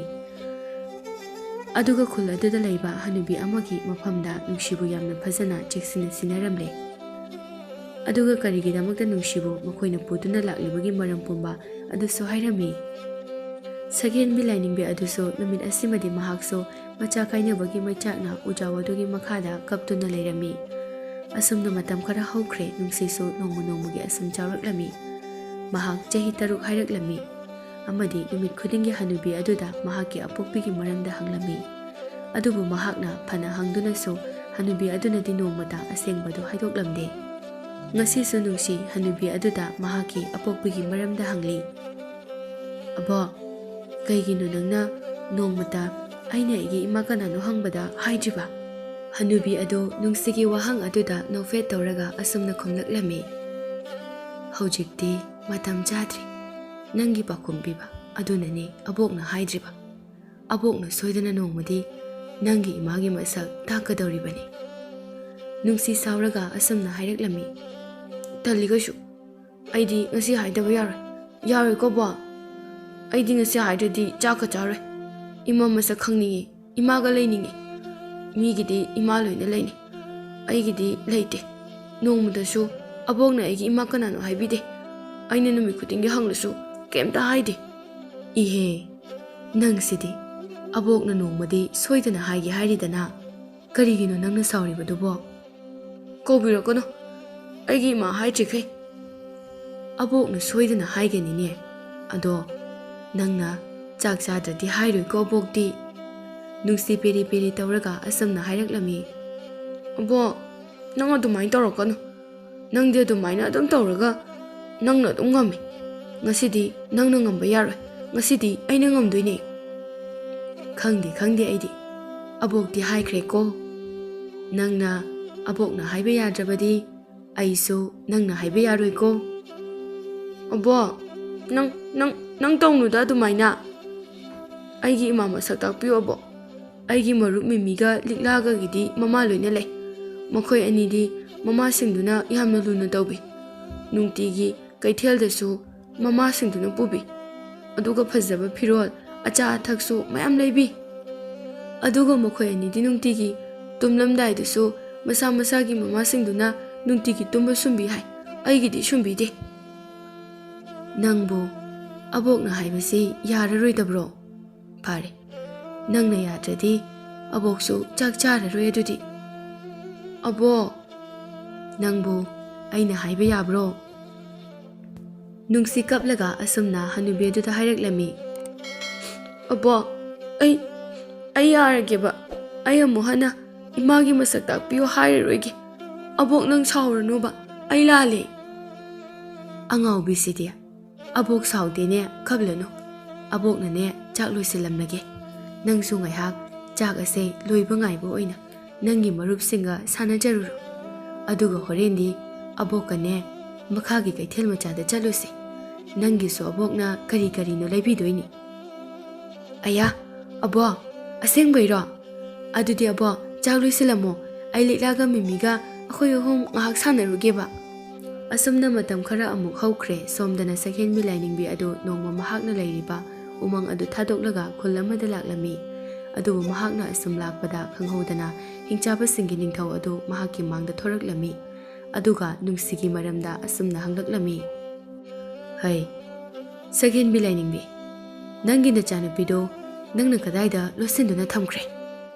ꯑꯗꯨꯒ ꯈꯨꯜ ꯑꯗꯨꯗ ꯂꯩꯕ ꯍꯅꯨꯕꯤ ꯑꯃꯒꯤ ꯃꯐꯝꯗ ꯅꯨꯡꯁꯤꯕꯨ ꯌꯥꯝꯅ ꯐꯖꯅ ꯆꯦꯛꯁꯤꯟꯅ ꯁꯤꯟꯅꯔꯝꯂꯦ꯫ ꯑꯗꯨꯒ ꯀꯔꯤꯒꯤꯗꯃꯛꯇ ꯅꯨꯡꯁꯤꯕꯨ ꯃꯈꯣꯏꯅ ꯄꯨꯗꯨꯅ ꯂꯥꯛꯂꯤꯕꯒꯤ ꯃꯔꯝ ꯄꯨꯝꯕ ꯑꯗꯨꯁꯨ ꯍꯥꯏꯔꯝꯃꯤ꯫ ꯁꯛꯍꯦꯟꯕꯤ ꯂꯥꯏꯅꯤꯡꯕꯤ ꯑꯗꯨꯁꯨ ꯅꯨꯃꯤꯠ ꯑꯁꯤꯃꯗꯤ ꯃꯍꯥꯛꯁꯨ ꯃꯆꯥ ꯀꯥꯏꯅꯕꯒꯤ ꯃꯩꯆꯥꯛꯅ ꯎꯖꯥꯎ ꯑꯗꯨꯒꯤ ꯃꯈꯥꯗ ꯀꯞꯇꯨꯅ ꯂꯩꯔꯝꯃꯤ꯫ ꯑꯁꯨꯝꯅ ꯃꯇꯝ ꯈꯔ ꯍꯧꯈ꯭ꯔꯦ꯫ ꯅꯨꯡꯁꯤꯁꯨ ꯅꯣꯡꯃ ꯅꯣꯡꯃꯒꯤ ꯑꯁꯨꯝ3 ꯃꯍꯥꯛ ꯆꯍꯤ 6 ꯍꯥꯏꯔꯛꯂꯝꯃꯤ ꯑꯃꯗꯤ ꯅꯨꯃꯤꯠ ꯈꯨꯗꯤꯡꯒꯤ ꯍꯅꯨꯕꯤ ꯑꯗꯨꯗ ꯃꯍꯥꯛꯀꯤ ꯑꯄꯣꯛꯄꯤꯒꯤ ꯃꯔꯝꯗ ꯍꯪꯂꯝꯃꯤ꯫ ꯑꯗꯨꯕꯨ ꯃꯍꯥꯛꯅ ꯐꯅ ꯍꯪꯗꯨꯅꯁꯨ ꯍꯅꯨꯕꯤ ꯑꯗꯨꯅꯗꯤ ꯅꯣꯡꯃꯇ ꯑꯁꯦꯡꯕꯗꯨ ꯍꯥꯏꯗꯣꯛꯂꯝꯗꯦ꯫ ꯉꯁꯤꯁꯨ ꯅꯨꯡꯁꯤ ꯍꯅꯨꯕꯤ ꯑꯗꯨꯗ ꯃꯍꯥꯛꯀꯤ ꯑꯄꯣꯛꯄꯤꯒꯤ ꯃꯔꯝꯗ ꯍꯪꯂꯤ꯫ ꯑꯕꯣ, ꯀꯩꯒꯤꯅꯣ ꯅꯪꯅ ꯅꯣꯡꯃꯇ ꯑꯩꯅ ꯑꯩꯒꯤ ꯏꯃꯥ ꯀꯅꯥꯅꯣ ꯍꯪꯕꯗ ꯍꯥꯏꯗ꯭ꯔꯤꯕ? ꯍꯅꯨꯕꯤ ꯑꯗꯨ ꯅꯨꯡꯁꯤꯒꯤ ꯋꯥꯍꯪ ꯑꯗꯨꯗ ꯅꯣꯛꯐꯦꯠ ꯇꯧꯔꯒ ꯑꯁꯨꯝꯅ ꯈꯨꯝꯂꯛꯂꯝꯃꯤ꯫ ꯍꯧꯖꯤꯛꯇꯤ ꯃꯇꯝ ꯆꯥꯗ꯭ꯔꯤ꯫ ꯅꯪꯒꯤ ꯄꯥꯎꯈꯨꯝ ꯄꯤꯕ ꯑꯗꯨꯅꯅꯤ ꯑꯕꯣꯛꯅ ꯍꯥꯏꯗ꯭ꯔꯤꯕ꯫ ꯑꯕꯣꯛꯅ ꯁꯣꯏꯗꯅ ꯅꯣꯡꯃꯗꯤ ꯅꯪꯒꯤ ꯏꯃꯥꯒꯤ ꯃꯁꯛ ꯇꯥꯛꯀꯗꯧꯔꯤꯕꯅꯤ꯫ ꯅꯨꯡꯁꯤ ꯁꯥꯎꯔꯒ ꯑꯁꯨꯝꯅ ꯍꯥꯏꯔꯛꯂꯝꯃꯤ꯫ ꯇꯜꯂꯤꯒꯩꯁꯨ, ꯑꯩꯗꯤ ꯉꯁꯤ ꯍꯥꯏꯗꯕ ꯌꯥꯔꯣꯏ꯫ ꯌꯥꯔꯣꯏꯀꯣ ꯕꯣ? ꯑꯩꯗꯤ ꯉꯁꯤ ꯍꯥꯏꯗ꯭ꯔꯗꯤ ꯆꯥꯛꯀ ꯆꯥꯔꯣꯏ꯫ ꯏꯃꯥ ꯃꯁꯛ ꯈꯪꯅꯤꯡꯉꯤ, ꯏꯃꯥꯒ ꯂꯩꯅꯤꯡꯉꯤ꯫ ꯃꯤꯒꯤꯗꯤ ꯏꯃꯥ ꯂꯣꯏꯅ ꯂꯩꯅꯤ, ꯑꯩꯒꯤꯗꯤ ꯂꯩꯇꯦ꯫ ꯅꯣꯡꯃꯗꯁꯨ ꯑꯕꯣꯛꯅ ꯑꯩꯒꯤ ꯏꯃꯥ ꯀꯅꯥꯅꯣ ꯍꯥꯏꯕꯤꯗꯦ꯫ ꯑꯩꯅ ꯅꯨꯃꯤꯠ ꯈꯨꯗꯤꯡꯒꯤ ꯍꯪꯂꯁꯨ ꯀꯩꯝꯇ ꯍꯥꯏꯗꯦ꯫ ꯏꯍꯦ, ꯅꯪꯁꯤꯗꯤ ꯑꯕꯣꯛꯅ ꯅꯣꯡꯃꯗꯤ ꯁꯣꯏꯗꯅ ꯍꯥꯏꯒꯦ ꯍꯥꯏꯔꯤꯗꯅ ꯀꯔꯤꯒꯤꯅꯣ ꯅꯪꯅ ꯁꯥꯎꯔꯤꯕꯗꯨꯕꯣ? ꯀꯧꯕꯤꯔꯛꯀꯅꯨ, ꯑꯩꯒꯤ ꯏꯃꯥ ꯍꯥꯏꯗ꯭ꯔꯤꯈꯩ꯫ ꯑꯕꯣꯛꯅ ꯁꯣꯏꯗꯅ ꯍꯥꯏꯒꯅꯤꯅꯦ꯫ ꯑꯗꯣ ꯅꯪꯅ ꯆꯥꯛ ꯆꯥꯗ꯭ꯔꯗꯤ ꯍꯥꯏꯔꯣꯏꯀꯣ ꯑꯕꯣꯛꯇꯤ? ꯅꯨꯡꯁꯤ ꯄꯦꯔꯤ ꯄꯦꯔꯤ ꯇꯧꯔꯒ ꯑꯁꯨꯝꯅ ꯍꯥꯏꯔꯛꯂꯝꯃꯤ꯫ ꯑꯕꯣꯛ, ꯅꯪ ꯑꯗꯨꯃꯥꯏꯅ ꯇꯧꯔꯛꯀꯅꯨ꯫ ꯅꯪꯗꯤ ꯑꯗꯨꯃꯥꯏꯅ ꯑꯗꯨꯝ ꯇꯧꯔꯒ ꯅꯪꯅ ꯑꯗꯨꯝ ꯉꯝꯃꯤ꯫ ꯉꯁꯤꯗꯤ ꯅꯪꯅ ꯉꯝꯕ ꯌꯥꯔꯣꯏ, ꯉꯁꯤꯗꯤ ꯑꯩꯅ ꯉꯝꯗꯣꯏꯅꯦ꯫ ꯈꯪꯗꯦ ꯑꯩꯗꯤ ꯑꯕꯣꯛꯇꯤ ꯍꯥꯏꯈ꯭ꯔꯦꯀꯣ꯫ ꯅꯪꯅ ꯑꯕꯣꯛꯅ ꯍꯥꯏꯕ ꯌꯥꯗ꯭ꯔꯕꯗꯤ ꯑꯩꯁꯨ ꯅꯪꯅ ꯍꯥꯏꯕ ꯌꯥꯔꯣꯏꯀꯣ꯫ ꯑꯕꯣꯛ, ꯅꯪ ꯇꯧꯅꯨꯗ ꯑꯗꯨꯃꯥꯏꯅ꯫ ꯑꯩꯒꯤ ꯏꯃꯥ ꯃꯁꯛ ꯇꯥꯛꯄꯤꯌꯣ ꯑꯕꯣꯛ꯫ ꯑꯩꯒꯤ ꯃꯔꯨꯞ ꯃꯤꯃꯤꯒ ꯂꯤꯛꯂꯥꯒꯒꯤꯗꯤ ꯃꯃꯥ ꯂꯣꯏꯅ ꯂꯩ꯫ ꯃꯈꯣꯏ ꯑꯅꯤꯗꯤ ꯃꯃꯥꯁꯤꯡꯗꯨꯅ ꯌꯥꯝꯅ ꯂꯨꯅ ꯇꯧꯕꯤ꯫ ꯅꯨꯡꯇꯤꯒꯤ ꯀꯩꯊꯦꯜꯗꯁꯨ ꯃꯃꯥꯁꯤꯡꯗꯨꯅ ꯄꯨꯕꯤ꯫ ꯑꯗꯨꯒ ꯐꯖꯕ ꯐꯤꯔꯣꯜ ꯑꯆꯥ ꯑꯊꯛꯁꯨ ꯃꯌꯥꯝ ꯂꯩꯕꯤ꯫ ꯑꯗꯨꯒ ꯃꯈꯣꯏ ꯑꯅꯤꯗꯤ ꯅꯨꯡꯇꯤꯒꯤ ꯇꯨꯝꯂꯝꯗꯥꯏꯗꯁꯨ ꯃꯁꯥ ꯃꯁꯥꯒꯤ ꯃꯃꯥꯁꯤꯡꯗꯨꯅ ꯅꯨꯡꯇꯤꯒꯤ ꯇꯨꯝꯕ ꯁꯨꯝꯕꯤ ꯍꯥꯏ꯫ ꯑꯩꯒꯤꯗꯤ ꯁꯨꯝꯕꯤꯗꯦ꯫ ꯅꯪꯕꯨ ꯑꯕꯣꯛꯅ ꯍꯥꯏꯕꯁꯤ ꯌꯥꯔꯔꯣꯏꯗꯕ꯭ꯔꯣ? ꯐꯔꯦ, ꯅꯪꯅ ꯌꯥꯗ꯭ꯔꯗꯤ ꯑꯕꯣꯛꯁꯨ ꯆꯥꯛ ꯆꯥꯔꯔꯣꯏ ꯑꯗꯨꯗꯤ꯫ ꯑꯕꯣꯛ, ꯅꯪꯕꯨ ꯑꯩꯅ ꯍꯥꯏꯕ ꯌꯥꯕ꯭ꯔꯣ? ꯅꯨꯡꯁꯤ ꯀꯞꯂꯒ ꯑꯁꯨꯝꯅ ꯍꯅꯨꯕꯤ ꯑꯗꯨꯗ ꯍꯥꯏꯔꯛꯂꯝꯃꯤ꯫ ꯑꯕꯣꯛ, ꯑꯩ ꯌꯥꯔꯒꯦꯕ. ꯑꯩ ꯑꯃꯨꯛ ꯍꯟꯅ ꯏꯃꯥꯒꯤ ꯃꯁꯛ ꯇꯥꯛꯄꯤꯌꯨ ꯍꯥꯏꯔꯔꯣꯏꯒꯦ. ꯑꯕꯣꯛ ꯅꯪ ꯁꯥꯎꯔꯅꯨꯕ. ꯑꯩ ꯂꯥꯜꯂꯦ. ꯑꯉꯥꯎꯕꯤꯁꯤꯗꯤ, ꯑꯕꯣꯛ ꯁꯥꯎꯗꯦꯅꯦ, ꯀꯞꯂꯅꯨ. ꯑꯕꯣꯛꯅꯅꯦ ꯆꯥꯛ ꯂꯣꯏꯁꯤꯜꯂꯝꯂꯒꯦ. ꯅꯪꯁꯨ ꯉꯥꯏꯍꯥꯛ ꯆꯥꯛ ꯑꯁꯦ ꯂꯣꯏꯕ ꯉꯥꯏꯕ ꯑꯣꯏꯅ ꯅꯪꯒꯤ ꯃꯔꯨꯞꯁꯤꯡꯒ ꯁꯥꯟꯅꯖꯔꯨꯔꯣ. ꯑꯗꯨꯒ ꯍꯣꯔꯦꯟꯗꯤ ꯑꯕꯣꯛꯀꯅꯦ ꯃꯈꯥꯒꯤ ꯀꯩꯊꯦꯜ ꯃꯆꯥꯗ ꯆꯠꯂꯨꯁꯤ. ꯅꯪꯒꯤꯁꯨ ꯑꯕꯣꯛꯅ ꯀꯔꯤ ꯀꯔꯤꯅꯣ ꯂꯩꯕꯤꯗꯣꯏꯅꯤ. ꯑꯌꯥ, ꯑꯕꯣꯛ, ꯑꯁꯦꯡꯕꯩꯔꯣ? ꯑꯗꯨꯗꯤ ꯑꯕꯣꯛ ꯆꯥꯛ ꯂꯣꯏꯁꯤꯜꯂꯝꯃꯣ. ꯑꯩ ꯂꯤꯛꯂꯥꯒ ꯃꯤꯃꯤꯒ ꯑꯩꯈꯣꯏ ꯑꯍꯨꯝ ꯉꯥꯏꯍꯥꯛ ꯁꯥꯟꯅꯔꯨꯒꯦꯕ. ꯑꯁꯨꯝꯅ ꯃꯇꯝ ꯈꯔ ꯑꯃꯨꯛ ꯍꯧꯈ꯭ꯔꯦ. ꯁꯣꯝꯗꯅ ꯁꯛꯍꯦꯟꯕꯤ ꯂꯥꯏꯅꯤꯡꯕꯤ ꯑꯗꯨ ꯅꯣꯡꯃ ꯃꯍꯥꯛꯅ ꯂꯩꯔꯤꯕ ꯎꯃꯪ ꯑꯗꯨ ꯊꯥꯗꯣꯛꯂꯒ ꯈꯨꯜ ꯑꯃꯗ ꯂꯥꯛꯂꯝꯃꯤ. ꯑꯗꯨꯕꯨ ꯃꯍꯥꯛꯅ ꯑꯁꯨꯝ ꯂꯥꯛꯄꯗ ꯈꯪꯍꯧꯗꯅ ꯍꯤꯡꯆꯥꯕꯁꯤꯡꯒꯤ ꯅꯤꯡꯊꯧ ꯑꯗꯨ ꯃꯍꯥꯛꯀꯤ ꯃꯥꯡꯗ ꯊꯣꯔꯛꯂꯝꯃꯤ. ꯑꯗꯨꯒ ꯅꯨꯡꯁꯤꯒꯤ ꯃꯔꯝꯗ ꯑꯁꯨꯝꯅ ꯍꯪꯂꯛꯂꯝꯃꯤ꯫ ꯍꯩ, ꯁꯛꯍꯦꯟꯕꯤ ꯂꯥꯏꯅꯤꯡꯕꯤ, ꯅꯪꯒꯤ ꯅꯆꯥꯅꯨꯄꯤꯗꯣ ꯅꯪꯅ ꯀꯗꯥꯏꯗ ꯂꯣꯠꯁꯤꯟꯗꯨꯅ ꯊꯝꯈ꯭ꯔꯦ?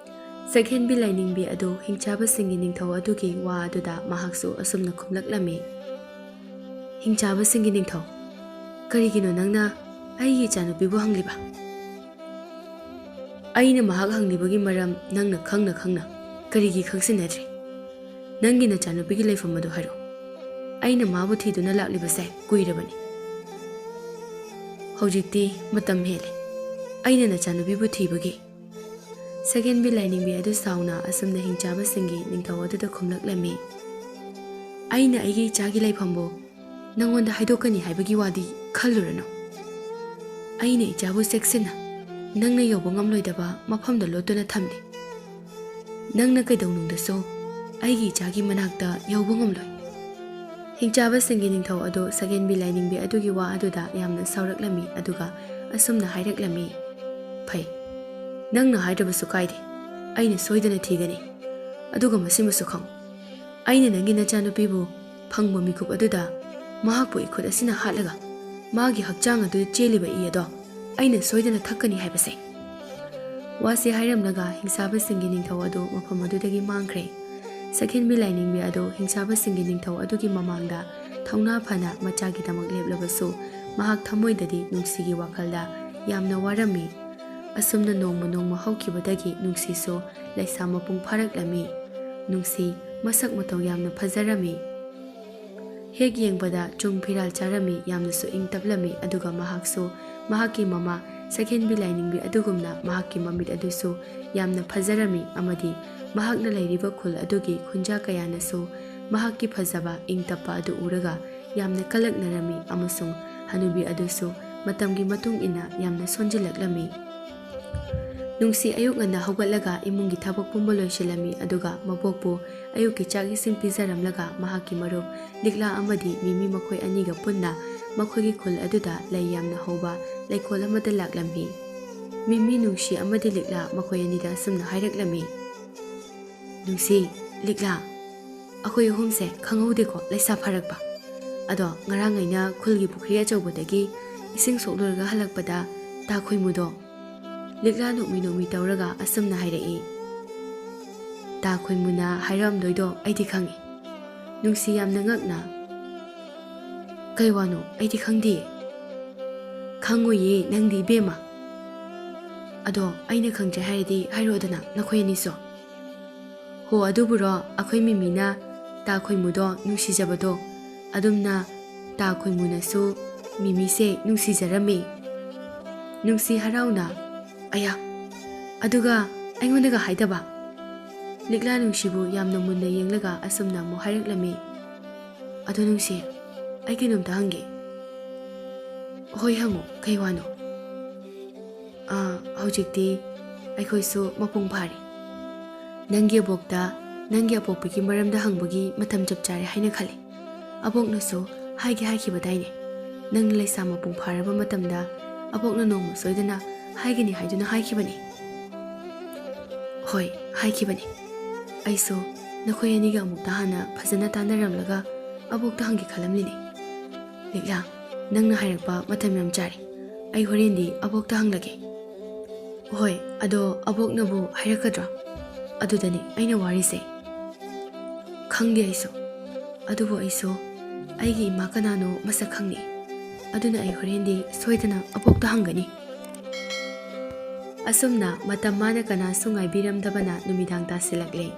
ꯁꯛꯍꯦꯟꯕꯤ ꯂꯥꯏꯅꯤꯡꯕꯤ ꯑꯗꯨ ꯍꯤꯡꯆꯥꯕꯁꯤꯡꯒꯤ ꯅꯤꯡꯊꯧ ꯑꯗꯨꯒꯤ ꯋꯥ ꯑꯗꯨꯗ ꯃꯍꯥꯛꯁꯨ ꯑꯁꯨꯝꯅ ꯈꯨꯝꯂꯛꯂꯝꯃꯤ꯫ ꯍꯤꯡꯆꯥꯕꯁꯤꯡꯒꯤ ꯅꯤꯡꯊꯧ, ꯀꯔꯤꯒꯤꯅꯣ ꯅꯪꯅ ꯑꯩꯒꯤ ꯏꯆꯥꯅꯨꯄꯤꯕꯨ ꯍꯪꯂꯤꯕ? ꯑꯩꯅ ꯃꯍꯥꯛ ꯍꯪꯂꯤꯕꯒꯤ ꯃꯔꯝ ꯅꯪꯅ ꯈꯪꯅ ꯀꯔꯤꯒꯤ ꯈꯪꯁꯤꯟꯅꯗ꯭ꯔꯤ? ꯅꯪꯒꯤ ꯅꯆꯥꯅꯨꯄꯤꯒꯤ ꯂꯩꯐꯝ ꯑꯗꯨ ꯍꯥꯏꯔꯛꯎ. ꯑꯩꯅ ꯃꯥꯕꯨ ꯊꯤꯗꯨꯅ ꯂꯥꯛꯂꯤꯕꯁꯦ ꯀꯨꯏꯔꯕꯅꯤ. ꯍꯧꯖꯤꯛꯇꯤ ꯃꯇꯝ ꯍꯦꯜꯂꯦ. ꯑꯩꯅ ꯅꯆꯥꯅꯨꯄꯤꯕꯨ ꯊꯤꯕꯒꯤ. ꯁꯛꯍꯦꯟꯕꯤ ꯂꯥꯏꯅꯤꯡꯕꯤ ꯑꯗꯨ ꯁꯥꯎꯅ ꯑꯁꯨꯝꯅ ꯍꯤꯡꯆꯥꯕꯁꯤꯡꯒꯤ ꯅꯤꯡꯊꯧ ꯑꯗꯨꯗ ꯈꯨꯝꯂꯛꯂꯝꯃꯤ꯫ ꯑꯩꯅ ꯑꯩꯒꯤ ꯏꯆꯥꯒꯤ ꯂꯩꯐꯝꯕꯨ ꯅꯪꯉꯣꯟꯗ ꯍꯥꯏꯗꯣꯛꯀꯅꯤ ꯍꯥꯏꯕꯒꯤ ꯋꯥꯗꯤ ꯈꯜꯂꯨꯔꯅꯨ. ꯑꯩꯅ ꯏꯆꯥꯕꯨ ꯆꯦꯛꯁꯤꯟꯅ ꯅꯪꯅ ꯌꯧꯕ ꯉꯝꯂꯣꯏꯗꯕ ꯃꯐꯝꯗ ꯂꯣꯠꯇꯨꯅ ꯊꯝꯂꯤ. ꯅꯪꯅ ꯀꯩꯗꯧꯅꯨꯡꯗꯁꯨ ꯑꯩꯒꯤ ꯏꯆꯥꯒꯤ ꯃꯅꯥꯛꯇ ꯌꯧꯕ ꯉꯝꯂꯣꯏ. ꯍꯤꯡꯆꯥꯕꯁꯤꯡꯒꯤ ꯅꯤꯡꯊꯧ ꯑꯗꯨ ꯁꯛꯍꯦꯟꯕꯤ ꯂꯥꯏꯅꯤꯡꯕꯤ ꯑꯗꯨꯒꯤ ꯋꯥ ꯑꯗꯨꯗ ꯌꯥꯝꯅ ꯁꯥꯎꯔꯛꯂꯝꯃꯤ. ꯑꯗꯨꯒ ꯑꯁꯨꯝꯅ ꯍꯥꯏꯔꯛꯂꯝꯃꯤ꯫ ꯐꯩ, ꯅꯪꯅ ꯍꯥꯏꯗ꯭ꯔꯕꯁꯨ ꯀꯥꯏꯗꯦ. ꯑꯩꯅ ꯁꯣꯏꯗꯅ ꯊꯤꯒꯅꯤ. ꯑꯗꯨꯒ ꯃꯁꯤꯃꯁꯨ ꯈꯪꯉꯨ. ꯑꯩꯅ ꯅꯪꯒꯤ ꯅꯆꯥꯅꯨꯄꯤꯕꯨ ꯐꯪꯕ ꯃꯤꯀꯨꯞ ꯑꯗꯨꯗ ꯃꯍꯥꯛꯄꯨ ꯏꯈꯨꯠ ꯑꯁꯤꯅ ꯍꯥꯠꯂꯒ ꯃꯥꯒꯤ ꯍꯛꯆꯥꯡ ꯑꯗꯨꯗ ꯆꯦꯜꯂꯤꯕ ꯏ ꯑꯗꯣ ꯑꯩꯅ ꯁꯣꯏꯗꯅ ꯊꯛꯀꯅꯤ ꯍꯥꯏꯕꯁꯦ. ꯋꯥꯁꯤ ꯍꯥꯏꯔꯝꯂꯒ ꯍꯤꯡꯆꯥꯕꯁꯤꯡꯒꯤ ꯅꯤꯡꯊꯧ ꯑꯗꯨ ꯃꯐꯝ ꯑꯗꯨꯗꯒꯤ ꯃꯥꯡꯈ꯭ꯔꯦ. ꯁꯛꯍꯦꯟꯕꯤ ꯂꯥꯏꯅꯤꯡꯕꯤ ꯑꯗꯨ ꯍꯤꯡꯆꯥꯕꯁꯤꯡꯒꯤ ꯅꯤꯡꯊꯧ ꯑꯗꯨꯒꯤ ꯃꯃꯥꯡꯗ ꯊꯧꯅꯥ ꯐꯅ ꯃꯆꯥꯒꯤꯗꯃꯛ ꯂꯦꯞꯂꯕꯁꯨ ꯃꯍꯥꯛ ꯊꯃꯣꯏꯗꯗꯤ ꯅꯨꯡꯁꯤꯒꯤ ꯋꯥꯈꯜꯗ ꯌꯥꯝꯅ ꯋꯥꯔꯝꯃꯤ. ꯑꯁꯨꯝꯅ ꯅꯣꯡꯃ ꯍꯧꯈꯤꯕꯗꯒꯤ ꯅꯨꯡꯁꯤꯁꯨ ꯂꯩꯁꯥ ꯃꯄꯨꯡ ꯐꯥꯔꯛꯂꯝꯃꯤ. ꯅꯨꯡꯁꯤ ꯃꯁꯛ ꯃꯇꯧ ꯌꯥꯝꯅ ꯐꯖꯔꯝꯃꯤ. ꯍꯦꯛ ꯌꯦꯡꯕꯗ ꯆꯨꯡ ꯐꯤꯔꯥꯜ ꯆꯥꯔꯝꯃꯤ. ꯌꯥꯝꯅꯁꯨ ꯏꯪ ꯇꯞꯂꯝꯃꯤ. ꯑꯗꯨꯒ ꯃꯍꯥꯛꯁꯨ ꯃꯍꯥꯛꯀꯤ ꯃꯃꯥ ꯁꯛꯍꯦꯟꯕꯤ ꯂꯥꯏꯅꯤꯡꯕꯤ ꯑꯗꯨꯒꯨꯝꯅ ꯃꯍꯥꯛꯀꯤ ꯃꯃꯤꯠ ꯑꯗꯨꯁꯨ ꯌꯥꯝꯅ ꯐꯖꯔꯝꯃꯤ. ꯑꯃꯗꯤ ꯃꯍꯥꯛꯅ ꯂꯩꯔꯤꯕ ꯈꯨꯜ ꯑꯗꯨꯒꯤ ꯈꯨꯟꯖꯥ ꯀꯌꯥꯅꯁꯨ ꯃꯍꯥꯛꯀꯤ ꯐꯖꯕ ꯏꯪ ꯇꯞꯄ ꯑꯗꯨ ꯎꯔꯒ ꯌꯥꯝꯅ ꯀꯂꯛꯅꯔꯝꯃꯤ. ꯑꯃꯁꯨꯡ ꯍꯅꯨꯕꯤ ꯑꯗꯨꯁꯨ ꯃꯇꯝꯒꯤ ꯃꯇꯨꯡ ꯏꯟꯅ ꯌꯥꯝꯅ ꯁꯣꯟꯖꯤꯜꯂꯛꯂꯝꯃꯤ. ꯅꯨꯡꯁꯤ ꯑꯌꯨꯛ ꯉꯟꯅ ꯍꯧꯒꯠꯂꯒ ꯏꯃꯨꯡꯒꯤ ꯊꯕꯛ ꯄꯨꯝꯕ ꯂꯣꯏꯁꯤꯜꯂꯝꯃꯤ. ꯑꯗꯨꯒ ꯃꯕꯣꯛꯄꯨ ꯑꯌꯨꯛꯀꯤ ꯆꯥꯛ ꯏꯁꯤꯡ ꯄꯤꯖꯔꯝꯂꯒ ꯃꯍꯥꯛꯀꯤ ꯃꯔꯨꯞ ꯂꯤꯛꯂꯥ ꯑꯃꯗꯤ ꯃꯤꯃꯤ ꯃꯈꯣꯏ ꯑꯅꯤꯒ ꯄꯨꯟꯅ ꯃꯈꯣꯏꯒꯤ ꯈꯨꯜ ꯑꯗꯨꯗ ꯂꯩ ꯌꯥꯝꯅ ꯍꯧꯕ ꯂꯩꯀꯣꯜ ꯑꯃꯗ ꯂꯥꯛꯂꯝꯃꯤ. ꯃꯤꯃꯤ, ꯅꯨꯡꯁꯤ ꯑꯃꯗꯤ ꯂꯤꯛꯂꯥ ꯃꯈꯣꯏ ꯑꯅꯤꯗ ꯑꯁꯨꯝꯅ ꯍꯥꯏꯔꯛꯂꯝꯃꯤ꯫ ꯅꯨꯡꯁꯤ, ꯂꯤꯛꯂꯥ, ꯑꯩꯈꯣꯏ ꯑꯍꯨꯝꯁꯦ ꯈꯪꯍꯧꯗꯦꯀꯣ ꯂꯩꯁꯥ ꯐꯥꯔꯛꯄ. ꯑꯗꯣ ꯉꯔꯥꯡ ꯑꯩꯅ ꯈꯨꯜꯒꯤ ꯄꯨꯈ꯭ꯔꯤ ꯑꯆꯧꯕꯗꯒꯤ ꯏꯁꯤꯡ ꯁꯣꯛꯂꯨꯔꯒ ꯍꯜꯂꯛꯄꯗ ꯇꯥ ꯈꯣꯏꯃꯨꯗꯣ, ꯂꯤꯛꯂꯥ ꯅꯣꯛꯃꯤ ꯇꯧꯔꯒ ꯑꯁꯨꯝꯅ ꯍꯥꯏꯔꯛꯏ꯫ ꯇꯥ ꯈꯣꯏꯃꯨꯅ ꯍꯥꯏꯔꯛꯑꯝꯗꯣꯏꯗꯣ ꯑꯩꯗꯤ ꯈꯪꯉꯤ. ꯅꯨꯡꯁꯤ ꯌꯥꯝꯅ ꯉꯛꯅ, ꯀꯩ ꯋꯥꯅꯣ ꯑꯩꯗꯤ ꯈꯪꯗꯦ. ꯈꯪꯉꯣꯏꯌꯦ ꯅꯪꯗꯤ ꯏꯕꯦꯝꯃ. ꯑꯗꯣ ꯑꯩꯅ ꯈꯪꯗ꯭ꯔꯦ ꯍꯥꯏꯔꯗꯤ ꯍꯥꯏꯔꯛꯑꯣꯗꯅ ꯅꯈꯣꯏ ꯑꯅꯤꯁꯨ. ꯍꯣ ꯑꯗꯨꯕꯨꯔꯣ, ꯑꯩꯈꯣই ꯃꯤꯃꯤꯅ ꯇꯥ ꯈꯣꯏꯃꯨꯗꯣ ꯅꯨꯡꯁꯤꯖꯕꯗꯣ ꯑꯗꯨꯝꯅ ꯇꯥ ꯈꯣꯏꯃꯨꯅꯁꯨ ꯃꯤꯃꯤꯁꯦ ꯅꯨꯡꯁꯤꯖꯔꯝꯃꯤ. ꯅꯨꯡꯁꯤ ꯍꯔꯥꯎꯅ, ꯑꯌꯥ, ꯑꯗꯨꯒ ꯑꯩꯉꯣꯟꯗꯒ ꯍꯥꯏꯗꯕ. ꯂꯤꯛꯂꯥ ꯅꯨꯡꯁꯤꯕꯨ ꯌꯥꯝꯅ ꯃꯨꯟꯅ ꯌꯦꯡꯂꯒ ꯑꯁꯨꯝꯅ ꯑꯃꯨꯛ ꯍꯥꯏꯔꯛꯂꯝꯃꯤ꯫ ꯑꯗꯣ ꯅꯨꯡꯁꯤ, ꯑꯩ ꯀꯩꯅꯣꯝꯇ ꯍꯪꯒꯦ. ꯍꯣꯏ ꯍꯪꯉꯨ, ꯀꯩ ꯋꯥꯅꯣ? ꯍꯧꯖꯤꯛꯇꯤ ꯑꯩꯈꯣꯏꯁꯨ ꯃꯄꯨꯡ ꯐꯥꯔꯦ. ꯅꯪꯒꯤ ꯑꯕꯣꯛꯇ ꯅꯪꯒꯤ ꯑꯄꯣꯛꯄꯒꯤ ꯃꯔꯝꯗ ꯍꯪꯕꯒꯤ ꯃꯇꯝ ꯆꯞ ꯆꯥꯔꯦ ꯍꯥꯏꯅ ꯈꯜꯂꯤ. ꯑꯕꯣꯛꯅꯁꯨ ꯍꯥꯏꯈꯤꯕꯗꯥꯏꯅꯦ. ꯅꯪꯅ ꯂꯩꯁꯥ ꯃꯄꯨꯡ ꯐꯥꯔꯕ ꯃꯇꯝꯗ ꯑꯕꯣꯛꯅ ꯅꯣꯡꯃ ꯁꯣꯏꯗꯅ ꯍꯥꯏꯒꯅꯤ ꯍꯥꯏꯗꯨꯅ ꯍꯥꯏꯈꯤꯕꯅꯤ. ꯍꯣꯏ, ꯍꯥꯏꯈꯤꯕꯅꯤ. ꯑꯩꯁꯨ ꯅꯈꯣꯏ ꯑꯅꯤꯒ ꯑꯃꯨꯛꯇ ꯍꯥꯟꯅ ꯐꯖꯅ ꯇꯥꯟꯅꯔꯝꯂꯒ ꯑꯕꯣꯛꯇ ꯍꯪꯒꯦ ꯈꯜꯂꯝꯂꯤꯅꯦ. ꯂꯤꯛꯂꯥ, ꯅꯪꯅ ꯍꯥꯏꯔꯛꯄ ꯃꯇꯝ ꯌꯥꯝ ꯆꯥꯔꯦ. ꯑꯩ ꯍꯣꯔꯦꯟꯗꯤ ꯑꯕꯣꯛꯇ ꯍꯪꯂꯒꯦ. ꯍꯣꯏ, ꯑꯗꯣ ꯑꯕꯣꯛꯅꯕꯨ ꯍꯥꯏꯔꯛꯀꯗ꯭ꯔꯣ? ꯑꯗꯨꯗꯅꯤ ꯑꯩꯅ ꯋꯥꯔꯤꯁꯦ. ꯈꯪꯗꯦ ꯑꯩꯁꯨ. ꯑꯗꯨꯕꯨ ꯑꯩꯁꯨ ꯑꯩꯒꯤ ꯏꯃꯥ ꯀꯅꯥꯅꯣ ꯃꯁꯛ ꯈꯪꯉꯤ. ꯑꯗꯨꯅ ꯑꯩ ꯍꯣꯔꯦꯟꯗꯤ ꯁꯣꯏꯗꯅ ꯑꯕꯣꯛꯇ ꯍꯪꯒꯅꯤ꯫ ꯑꯁꯨꯝꯅ ꯃꯇꯝ ꯃꯥꯅ ꯀꯅꯥꯁꯨ ꯉꯥꯏꯕꯤꯔꯝꯗꯕꯅ ꯅꯨꯃꯤꯗꯥꯡ ꯇꯥꯁꯤꯜꯂꯛꯂꯦ꯫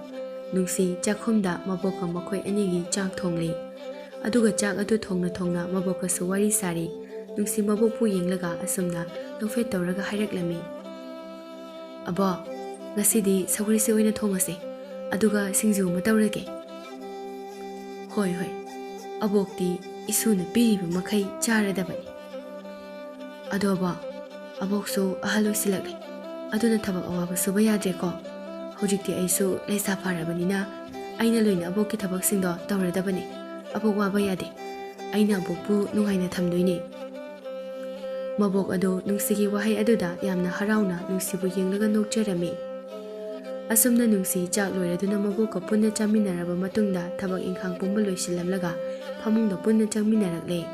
ꯅꯨꯡꯁꯤ ꯆꯥꯛꯈꯨꯝꯗ ꯃꯕꯣꯛꯀ ꯃꯈꯣꯏ ꯑꯅꯤꯒꯤ ꯆꯥꯛ ꯊꯣꯡꯂꯤ꯫ ꯑꯗꯨꯒ ꯆꯥꯛ ꯑꯗꯨ ꯊꯣꯡꯅ ꯊꯣꯡꯅ ꯃꯕꯣꯛꯀꯁꯨ ꯋꯥꯔꯤ ꯁꯥꯔꯤ꯫ ꯅꯨꯡꯁꯤ ꯃꯕꯣꯛꯄꯨ ꯌꯦꯡꯂꯒ ꯑꯁꯨꯝꯅ ꯅꯣꯛꯐꯦꯠ ꯇꯧꯔꯒ ꯍꯥꯏꯔꯛꯂꯝꯃꯤ, "ꯑꯕꯣꯛ, ꯉꯁꯤꯗꯤ ꯁꯧꯒ꯭ꯔꯤꯁꯦ ꯑꯣꯏꯅ ꯊꯣꯡꯉꯁꯦ, ꯑꯗꯨꯒ ꯁꯤꯡꯖꯨ ꯑꯃ ꯇꯧꯔꯒꯦ." "ꯍꯣꯏ ꯍꯣꯏ, ꯑꯕꯣꯛꯇꯤ ꯏꯁꯨꯅ ꯄꯤꯔꯤꯕ ꯃꯈꯩ ꯆꯥꯔꯗꯕꯅꯤ." "ꯑꯗꯣ ꯑꯕꯣꯛ, ꯑꯕꯣꯛꯁꯨ ꯑꯍꯜ ꯑꯣꯏꯁꯤꯜꯂꯛꯂꯦ, ꯑꯗꯨꯅ ꯊꯕꯛ ꯑꯋꯥꯕ ꯁꯨꯕ ꯌꯥꯗ꯭ꯔꯦꯀꯣ꯫ ꯍꯧꯖꯤꯛꯇꯤ ꯑꯩꯁꯨ ꯂꯩꯁꯥ ꯐꯥꯔꯕꯅꯤꯅ ꯑꯩꯅ ꯂꯣꯏꯅ ꯑꯕꯣꯛꯀꯤ ꯊꯕꯛꯁꯤꯡꯗꯣ ꯇꯧꯔꯗꯕꯅꯤ꯫ ꯑꯕꯣꯛꯋꯥꯕ ꯌꯥꯗꯦ, ꯑꯩꯅ ꯑꯕꯣꯛꯄꯨ ꯅꯨꯡꯉꯥꯏꯅ ꯊꯝꯗꯣꯏꯅꯤ." ꯃꯕꯣꯛ ꯑꯗꯨ ꯅꯨꯡꯁꯤꯒꯤ ꯋꯥꯍꯩ ꯑꯗꯨꯗ ꯌꯥꯝꯅ ꯍꯔꯥꯎꯅ ꯅꯨꯡꯁꯤꯕꯨ ꯌꯦꯡꯂꯒ ꯅꯣꯛꯆꯔꯝꯃꯤ꯫ ꯑꯁꯨꯝꯅ ꯅꯨꯡꯁꯤ ꯆꯥꯛ ꯂꯣꯏꯔꯗꯨꯅ ꯃꯕꯣꯛꯀ ꯄꯨꯟꯅ ꯆꯥꯃꯤꯟꯅꯔꯕ ꯃꯇꯨꯡꯗ ꯊꯕꯛ ꯏꯪꯈꯥꯡ ꯄꯨꯝꯕ ꯂꯣꯏꯁꯤꯜꯂꯝꯂꯒ ꯐꯃꯨꯡꯗ ꯄꯨꯟꯅ ꯆꯪꯃꯤꯟꯅꯔꯛꯂꯦ꯫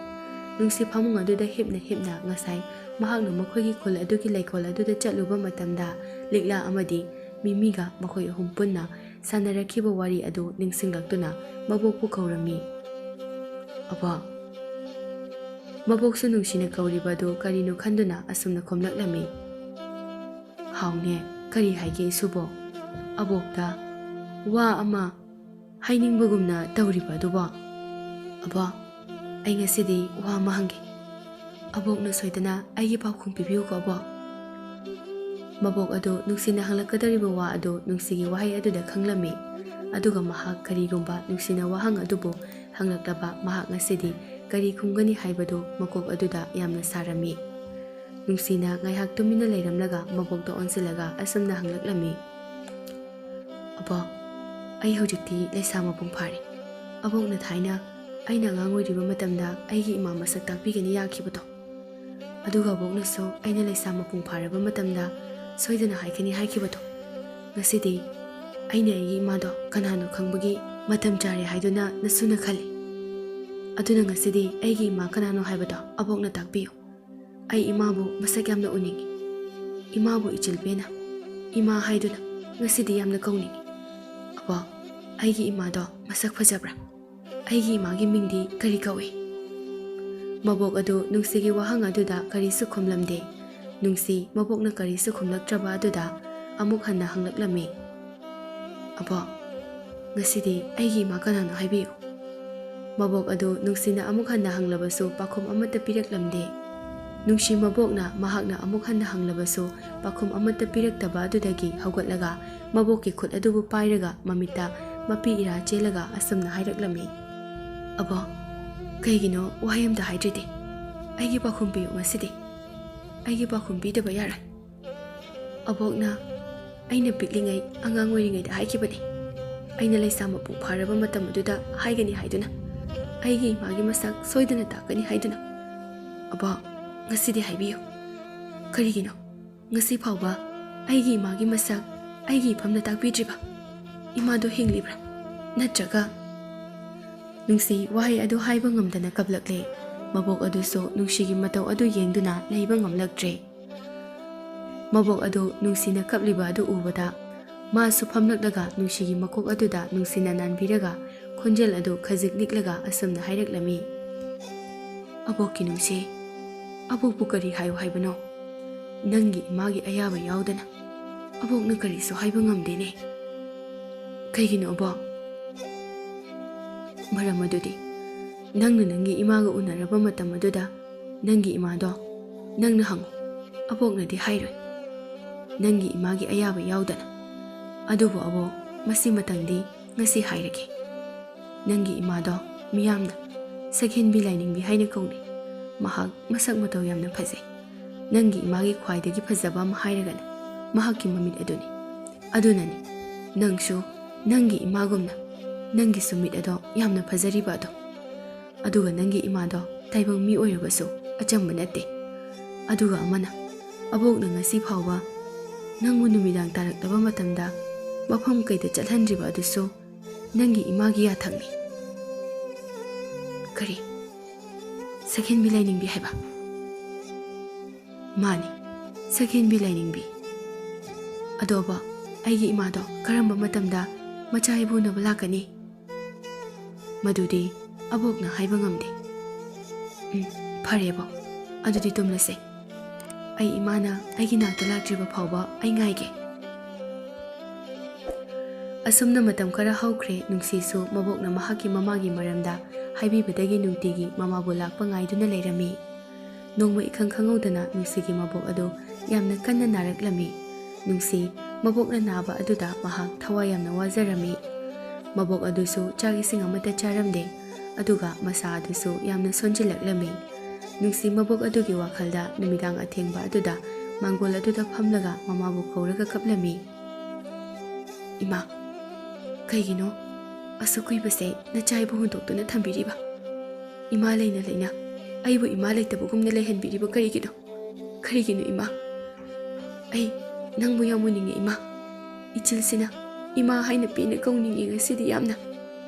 ꯅꯨꯡꯁꯤ ꯐꯃꯨꯡ ꯑꯗꯨꯗ ꯍꯤꯞꯅ ꯍꯤꯞꯅ ꯉꯁꯥꯏ ꯃꯍꯥꯛꯅ ꯃꯈꯣꯏꯒꯤ ꯈꯨꯜ ꯑꯗꯨꯒꯤ ꯂꯩꯀꯣꯜ ꯑꯗꯨꯗ ꯆꯠꯂꯨꯕ ꯃꯇꯝꯗ ꯂꯤꯛꯂꯥ ꯑꯃꯗꯤ ꯃꯤꯃꯤꯒ ꯃꯈꯣꯏ ꯑꯍꯨꯝ ꯄꯨꯟꯅ ꯁꯥꯟꯅꯔꯛꯈꯤꯕ ꯋꯥꯔꯤ ꯑꯗꯨ ꯅꯤꯡꯁꯤꯡꯂꯛꯇꯨꯅ ꯃꯕꯣꯛꯄꯨ ꯀꯧꯔꯝꯃꯤ꯫ "ꯑꯕꯣꯛ." ꯃꯕꯣꯛꯁꯨ ꯅꯨꯡꯁꯤꯅ ꯀꯧꯔꯤꯕ ꯑꯗꯨ ꯀꯔꯤꯅꯣ ꯈꯟꯗꯨꯅ ꯑꯁꯨꯝꯅ ꯈꯨꯝꯂꯛꯂꯝꯃꯤ, "ꯍꯥꯎꯅꯦ, ꯀꯔꯤ ꯍꯥꯏꯒꯦ ꯏꯁꯨꯕꯣ? ꯑꯕꯣꯛꯇ ꯋꯥ ꯑꯃ ꯍꯥꯏꯅꯤꯡꯕꯒꯨꯝꯅ ꯇꯧꯔꯤꯕ ꯑꯗꯨꯕꯣ?" "ꯑꯕꯣꯛ, ꯑꯩ ꯉꯁꯤꯗꯤ ꯋꯥ ꯑꯃ ꯍꯪꯒꯦ. ꯑꯕꯣꯛꯅ ꯁꯣꯏꯗꯅ ꯑꯩꯒꯤ ꯄꯥꯎꯈꯨꯝ ꯄꯤꯕꯤꯌꯨꯀꯣ ꯑꯕꯣꯛ." ꯃꯕꯣꯛ ꯑꯗꯨ ꯅꯨꯡꯁꯤꯅ ꯍꯪꯂꯛꯀꯗꯧꯔꯤꯕ ꯋꯥ ꯑꯗꯨ ꯅꯨꯡꯁꯤꯒꯤ ꯋꯥꯍꯩ ꯑꯗꯨꯗ ꯈꯪꯂꯝꯃꯤ꯫ ꯑꯗꯨꯒ ꯃꯍꯥꯛ ꯀꯔꯤꯒꯨꯝꯕ ꯅꯨꯡꯁꯤꯅ ꯋꯥꯍꯪ ꯑꯗꯨꯕꯨ ꯍꯪꯂꯛꯂꯕ ꯃꯍꯥꯛ ꯉꯁꯤꯗꯤ ꯀꯔꯤ ꯈꯨꯝꯒꯅꯤ ꯍꯥꯏꯕꯗꯨ ꯃꯀꯣꯛ ꯑꯗꯨꯗ ꯌꯥꯝꯅ ꯁꯥꯔꯝꯃꯤ꯫ ꯅꯨꯡꯁꯤꯅ ꯉꯥꯏꯍꯥꯛ ꯇꯨꯃꯤꯟꯅ ꯂꯩꯔꯝꯂꯒ ꯃꯕꯣꯛꯇ ꯑꯣꯟꯁꯤꯜꯂꯒ ꯑꯁꯨꯝꯅ ꯍꯪꯂꯛꯂꯝꯃꯤ, "ꯑꯕꯣꯛ, ꯑꯩ ꯍꯧꯖꯤꯛꯇꯤ ꯂꯩꯁꯥ ꯃꯄꯨꯡ ꯐꯥꯔꯦ. ꯑꯕꯣꯛꯅ ꯊꯥꯏꯅ ꯑꯩꯅ ꯑꯉꯥꯡ ꯑꯣꯏꯔꯤꯕ ꯃꯇꯝꯗ ꯑꯩꯒꯤ ꯏꯃꯥ ꯃꯁꯛ ꯇꯥꯛꯄꯤꯒꯅꯤ ꯌꯥꯈꯤꯕꯗꯣ, ꯑꯗꯨꯒ ꯑꯕꯣꯛꯅꯁꯨ ꯑꯩꯅ ꯂꯩꯁꯥ ꯃꯄꯨꯡ ꯐꯥꯔꯕ ꯃꯇꯝꯗ ꯁꯣꯏꯗꯅ ꯍꯥꯏꯒꯅꯤ ꯍꯥꯏꯈꯤꯕꯗꯣ, ꯉꯁꯤꯗꯤ ꯑꯩꯅ ꯑꯩꯒꯤ ꯏꯃꯥꯗꯣ ꯀꯅꯥꯅꯣ ꯈꯪꯕꯒꯤ ꯃꯇꯝ ꯆꯥꯔꯦ ꯍꯥꯏꯗꯨꯅ ꯅꯁꯨꯅ ꯈꯜꯂꯤ. ꯑꯗꯨꯅ ꯉꯁꯤꯗꯤ ꯑꯩꯒꯤ ꯏꯃꯥ ꯀꯅꯥꯅꯣ ꯍꯥꯏꯕꯗꯣ ꯑꯕꯣꯛꯅ ꯇꯥꯛꯄꯤꯌꯨ. ꯑꯩ ꯏꯃꯥꯕꯨ ꯃꯁꯛ ꯌꯥꯝꯅ ꯎꯅꯤꯡꯉꯤ. ꯏꯃꯥꯕꯨ ꯏꯆꯤꯜꯄꯦꯅ ꯏꯃꯥ ꯍꯥꯏꯗꯨꯅ ꯉꯁꯤꯗꯤ ꯌꯥꯝꯅ ꯀꯧꯅꯤꯡꯉꯤ. ꯑꯕꯣꯛ, ꯑꯩꯒꯤ ꯏꯃꯥꯗꯣ ꯃꯁꯛ ꯐꯖꯕ꯭ꯔꯥ? ꯑꯩꯒꯤ ꯏꯃꯥꯒꯤ ꯃꯤꯡꯗꯤ ꯀꯔꯤ ꯀꯧꯏ?" ꯃꯕꯣꯛ ꯑꯗꯨ ꯅꯨꯡꯁꯤꯒꯤ ꯋꯥꯍꯪ ꯑꯗꯨꯗ ꯀꯔꯤꯁꯨ ꯈꯨꯝꯂꯝꯗꯦ꯫ ꯅꯨꯡꯁꯤ ꯃꯕꯣꯛꯅ ꯀꯔꯤꯁꯨ ꯈꯨꯝꯂꯛꯇ꯭ꯔꯕ ꯑꯗꯨꯗ ꯑꯃꯨꯛ ꯍꯟꯅ ꯍꯪꯂꯛꯂꯝꯃꯤ, "ꯑꯕꯣꯛ, ꯉꯁꯤꯗꯤ ꯑꯩꯒꯤ ꯏꯃꯥ ꯀꯅꯥꯅꯣ ꯍꯥꯏꯕꯤꯌꯨ." ꯃꯕꯣꯛ ꯑꯗꯨ ꯅꯨꯡꯁꯤꯅ ꯑꯃꯨꯛ ꯍꯟꯅ ꯍꯪꯂꯕꯁꯨ ꯄꯥꯎꯈꯨꯝ ꯑꯃꯠꯇ ꯄꯤꯔꯛꯂꯝꯗꯦ꯫ ꯅꯨꯡꯁꯤ ꯃꯕꯣꯛꯅ ꯃꯍꯥꯛꯅ ꯑꯃꯨꯛ ꯍꯟꯅ ꯍꯪꯂꯕꯁꯨ ꯄꯥꯎꯈꯨꯝ ꯑꯃꯠꯇ ꯄꯤꯔꯛꯇꯕ ꯑꯗꯨꯗꯒꯤ ꯍꯧꯒꯠꯂꯒ ꯃꯕꯣꯛꯀꯤ ꯈꯨꯠ ꯑꯗꯨꯕꯨ ꯄꯥꯏꯔꯒ ꯃꯃꯤꯠꯇ ꯃꯄꯤ ꯏꯔꯥ ꯆꯦꯜꯂꯒ ꯑꯁꯨꯝꯅ ꯍꯥꯏꯔꯛꯂꯝꯃꯤ, "ꯑꯕꯣꯛ, ꯀꯩꯒꯤꯅꯣ ꯋꯥꯍꯩ ꯑꯃꯇ ꯍꯥꯏꯗ꯭ꯔꯤꯗꯤ? ꯑꯩꯒꯤ ꯄꯥꯎꯈꯨꯝ ꯄꯤꯌꯨ ꯉꯁꯤꯗꯤ. ꯑꯩꯒꯤ ꯄꯥꯎꯈꯨꯝ ꯄꯤꯗꯕ ꯌꯥꯔꯣꯏ. ꯑꯕꯣꯛꯅ ꯑꯩꯅ ꯄꯤꯛꯂꯤꯉꯩ ꯑꯉꯥꯡ ꯑꯣꯏꯔꯤꯉꯩꯗ ꯍꯥꯏꯈꯤꯕꯅꯤ, ꯑꯩꯅ ꯂꯩꯁꯥ ꯃꯄꯨꯡ ꯐꯥꯔꯕ ꯃꯇꯝ ꯑꯗꯨꯗ ꯍꯥꯏꯒꯅꯤ ꯍꯥꯏꯗꯨꯅ, ꯑꯩꯒꯤ ꯏꯃꯥꯒꯤ ꯃꯁꯛ ꯁꯣꯏꯗꯅ ꯇꯥꯛꯀꯅꯤ ꯍꯥꯏꯗꯨꯅ. ꯑꯕꯣꯛ, ꯉꯁꯤꯗꯤ ꯍꯥꯏꯕꯤꯌꯨ. ꯀꯔꯤꯒꯤꯅꯣ ꯉꯁꯤ ꯐꯥꯎꯕ ꯑꯩꯒꯤ ꯏꯃꯥꯒꯤ ꯃꯁꯛ ꯑꯩꯒꯤ ꯏꯐꯝꯅ ꯇꯥꯛꯄꯤꯗ꯭ꯔꯤꯕ? ꯏꯃꯥꯗꯣ ꯍꯤꯡꯂꯤꯕ꯭ꯔꯥ? ꯅꯠꯇ꯭ꯔꯒ..." ꯅꯨꯡꯁꯤ ꯋꯥꯍꯩ ꯑꯗꯨ ꯍꯥꯏꯕ ꯉꯝꯗꯅ ꯀꯞꯂꯛꯂꯦ꯫ ꯃꯕꯣꯛ ꯑꯗꯨꯁꯨ ꯅꯨꯡꯁꯤꯒꯤ ꯃꯇꯧ ꯑꯗꯨ ꯌꯦꯡꯗꯨꯅ ꯂꯩꯕ ꯉꯝꯂꯛꯇ꯭ꯔꯦ꯫ ꯃꯕꯣꯛ ꯑꯗꯨ ꯅꯨꯡꯁꯤꯅ ꯀꯞꯂꯤꯕ ꯑꯗꯨ ꯎꯕꯗ ꯃꯥꯁꯨ ꯐꯝꯂꯛꯂꯒ ꯅꯨꯡꯁꯤꯒꯤ ꯃꯀꯣꯛ ꯑꯗꯨꯗ ꯅꯨꯡꯁꯤꯅ ꯅꯥꯟꯕꯤꯔꯒ ꯈꯣꯟꯖꯦꯜ ꯑꯗꯨ ꯈꯖꯤꯛ ꯅꯤꯛꯂꯒ ꯑꯁꯨꯝꯅ ꯍꯥꯏꯔꯛꯂꯝꯃꯤ, "ꯑꯕꯣꯛꯀꯤ ꯅꯨꯡꯁꯤ, ꯑꯕꯣꯛꯄꯨ ꯀꯔꯤ ꯍꯥꯏꯌꯨ ꯍꯥꯏꯕꯅꯣ? ꯅꯪꯒꯤ ꯏꯃꯥꯒꯤ ꯑꯌꯥꯕ ꯌꯥꯎꯗꯅ ꯑꯕꯣꯛꯅ ꯀꯔꯤꯁꯨ ꯍꯥꯏꯕ ꯉꯝꯗꯦꯅꯦ." "ꯀꯩꯒꯤꯅꯣ ꯑꯕꯣꯛ?" "ꯃꯔꯝ ꯑꯗꯨꯗꯤ ꯅꯪꯅ ꯅꯪꯒꯤ ꯏꯃꯥꯒ ꯎꯅꯔꯕ ꯃꯇꯝ ꯑꯗꯨꯗ ꯅꯪꯒꯤ ꯏꯃꯥꯗꯣ ꯅꯪꯅ ꯍꯪꯉꯨ, ꯑꯕꯣꯛꯅꯗꯤ ꯍꯥꯏꯔꯣꯏ, ꯅꯪꯒꯤ ꯏꯃꯥꯒꯤ ꯑꯌꯥꯕ ꯌꯥꯎꯗꯅ. ꯑꯗꯨꯕꯨ ꯑꯕꯣꯛ, ꯃꯁꯤꯃꯇꯪꯗꯤ ꯉꯁꯤ ꯍꯥꯏꯔꯒꯦ. ꯅꯪꯒꯤ ꯏꯃꯥꯗꯣ ꯃꯤꯌꯥꯝꯅ ꯁꯛꯍꯦꯟꯕꯤ ꯂꯥꯏꯅꯤꯡꯕꯤ ꯍꯥꯏꯅ ꯀꯧꯅꯩ. ꯃꯍꯥꯛ ꯃꯁꯛ ꯃꯇꯧ ꯌꯥꯝꯅ ꯐꯖꯩ. ꯅꯪꯒꯤ ꯏꯃꯥꯒꯤ ꯈ꯭ꯋꯥꯏꯗꯒꯤ ꯐꯖꯕ ꯑꯃ ꯍꯥꯏꯔꯒꯅ ꯃꯍꯥꯛꯀꯤ ꯃꯃꯤꯠ ꯑꯗꯨꯅꯤ. ꯑꯗꯨꯅꯅꯤ ꯅꯪꯁꯨ ꯅꯪꯒꯤ ꯏꯃꯥꯒꯨꯝꯅ ꯅꯪꯒꯤꯁꯨ ꯃꯤꯠ ꯑꯗꯣ ꯌꯥꯝꯅ ꯐꯖꯔꯤꯕ ꯑꯗꯣ. ꯑꯗꯨꯒ ꯅꯪꯒꯤ ꯏꯃꯥꯗꯣ ꯇꯥꯏꯕꯪ ꯃꯤ ꯑꯣꯏꯔꯕꯁꯨ ꯑꯆꯝꯕ ꯅꯠꯇꯦ. ꯑꯗꯨꯒ ꯑꯃꯅ, ꯑꯕꯣꯛꯅ ꯉꯁꯤ ꯐꯥꯎꯕ ꯅꯪꯕꯨ ꯅꯨꯃꯤꯗꯥꯡ ꯇꯥꯔꯛꯂꯕ ꯃꯇꯝꯗ ꯃꯐꯝ ꯀꯩꯗ ꯆꯠꯍꯟꯗ꯭ꯔꯤꯕ ꯑꯗꯨꯁꯨ ꯅꯪꯒꯤ ꯏꯃꯥꯒꯤ ꯌꯥꯊꯪꯅꯤ." "ꯀꯔꯤ? ꯁꯛꯍꯦꯟꯕꯤ ꯂꯥꯏꯅꯤꯡꯕꯤ ꯍꯥꯏꯕ?" "ꯃꯥꯅꯤ, ꯁꯛꯍꯦꯟꯕꯤ ꯂꯥꯏꯅꯤꯡꯕꯤ." "ꯑꯗꯣ ꯑꯕꯣꯛ, ꯑꯩꯒꯤ ꯏꯃꯥꯗꯣ ꯀꯔꯝꯕ ꯃꯇꯝꯗ ꯃꯆꯥ ꯏꯕꯨꯅꯕ ꯂꯥꯛꯀꯅꯤ?" "ꯃꯗꯨꯗꯤ ꯑꯕꯣꯛꯅ ꯍꯥꯏꯕ ꯉꯝꯗꯦ." ꯐꯔꯦꯕꯣ ꯑꯗꯨꯗꯤ ꯇꯨꯝꯂꯁꯦ ꯑꯩ ꯏꯃꯥꯅ ꯑꯩꯒꯤ ꯅꯥꯛꯇ ꯂꯥꯛꯇ꯭ꯔꯤꯕ ꯐꯥꯎꯕ ꯑꯩ ꯉꯥꯏꯒꯦ ꯑꯁꯨꯝꯅ ꯃꯇꯝ ꯈꯔ ꯍꯧꯈ꯭ꯔꯦ ꯅꯨꯡꯁꯤꯁꯨ ꯃꯕꯣꯛꯅ ꯃꯍꯥꯛꯀꯤ ꯃꯃꯥꯒꯤ ꯃꯔꯝꯗ ꯍꯥꯏꯕꯤꯕꯗꯒꯤ ꯅꯨꯡꯇꯤꯒꯤ ꯃꯃꯥꯕꯨ ꯂꯥꯛꯄ ꯉꯥꯏꯗꯨꯅ ꯂꯩꯔꯝꯃꯤ ꯅꯣꯡꯃ ꯏꯈꯪ ꯈꯪꯍꯧꯗꯅ ꯅꯨꯡꯁꯤꯒꯤ ꯃꯕꯣꯛ ꯑꯗꯨ ꯌꯥꯝꯅ ꯀꯟꯅ ꯅꯥꯔꯛꯂꯝꯃꯤ ꯅꯨꯡꯁꯤ ꯃꯕꯣꯛꯅ ꯅꯥꯕ ꯑꯗꯨꯗ ꯃꯍꯥꯛ ꯊꯋꯥꯏ ꯌꯥꯝꯅ ꯋꯥꯖꯔꯝꯃꯤ ꯃꯕꯣꯛ ꯑꯗꯨꯁꯨ ꯆꯥꯛ ꯏꯁꯤꯡ ꯑꯃꯠꯇ ꯆꯥꯔꯝꯗꯦ ꯑꯗꯨꯒ ꯃꯁꯥ ꯑꯗꯨꯁꯨ ꯌꯥꯝꯅ ꯁꯣꯟꯖꯤꯜꯂꯛꯂꯝꯃꯤ ꯅꯨꯡꯁꯤ ꯃꯕꯣꯛ ꯑꯗꯨꯒꯤ ꯋꯥꯈꯜꯗ ꯅꯨꯃꯤꯗꯥꯡ ꯑꯊꯦꯡꯕ ꯑꯗꯨꯗ ꯃꯥꯡꯒꯣꯜ ꯑꯗꯨꯗ ꯐꯝꯂꯒ ꯃꯃꯥꯕꯨ ꯀꯧꯔꯒ ꯀꯞꯂꯝꯃꯤ ꯏꯃꯥ ꯀꯩꯒꯤꯅꯣ ꯑꯁꯨꯛ ꯀꯨꯏꯕꯁꯦ ꯅꯆꯥꯏꯕꯨ ꯍꯨꯟꯗꯣꯛꯇꯨꯅ ꯊꯝꯕꯤꯔꯤꯕ ꯏꯃꯥ ꯂꯩꯅ ꯂꯩꯅ ꯑꯩꯕꯨ ꯏꯃꯥ ꯂꯩꯇꯕꯒꯨꯝꯅ ꯂꯩꯍꯟꯕꯤꯔꯤꯕ ꯀꯔꯤꯒꯤꯅꯣ ꯏꯃꯥ ꯑꯩ ꯅꯪꯕꯨ ꯌꯥꯝ ꯎꯅꯤꯡꯉꯦ ꯏꯃꯥ ꯏꯆꯤꯜꯁꯤꯅ ꯏꯃꯥ ꯍꯥꯏꯅ ꯄꯦꯟꯅ ꯀꯧꯅꯤꯡꯉꯦ ꯉꯁꯤꯗꯤ ꯌꯥꯝꯅ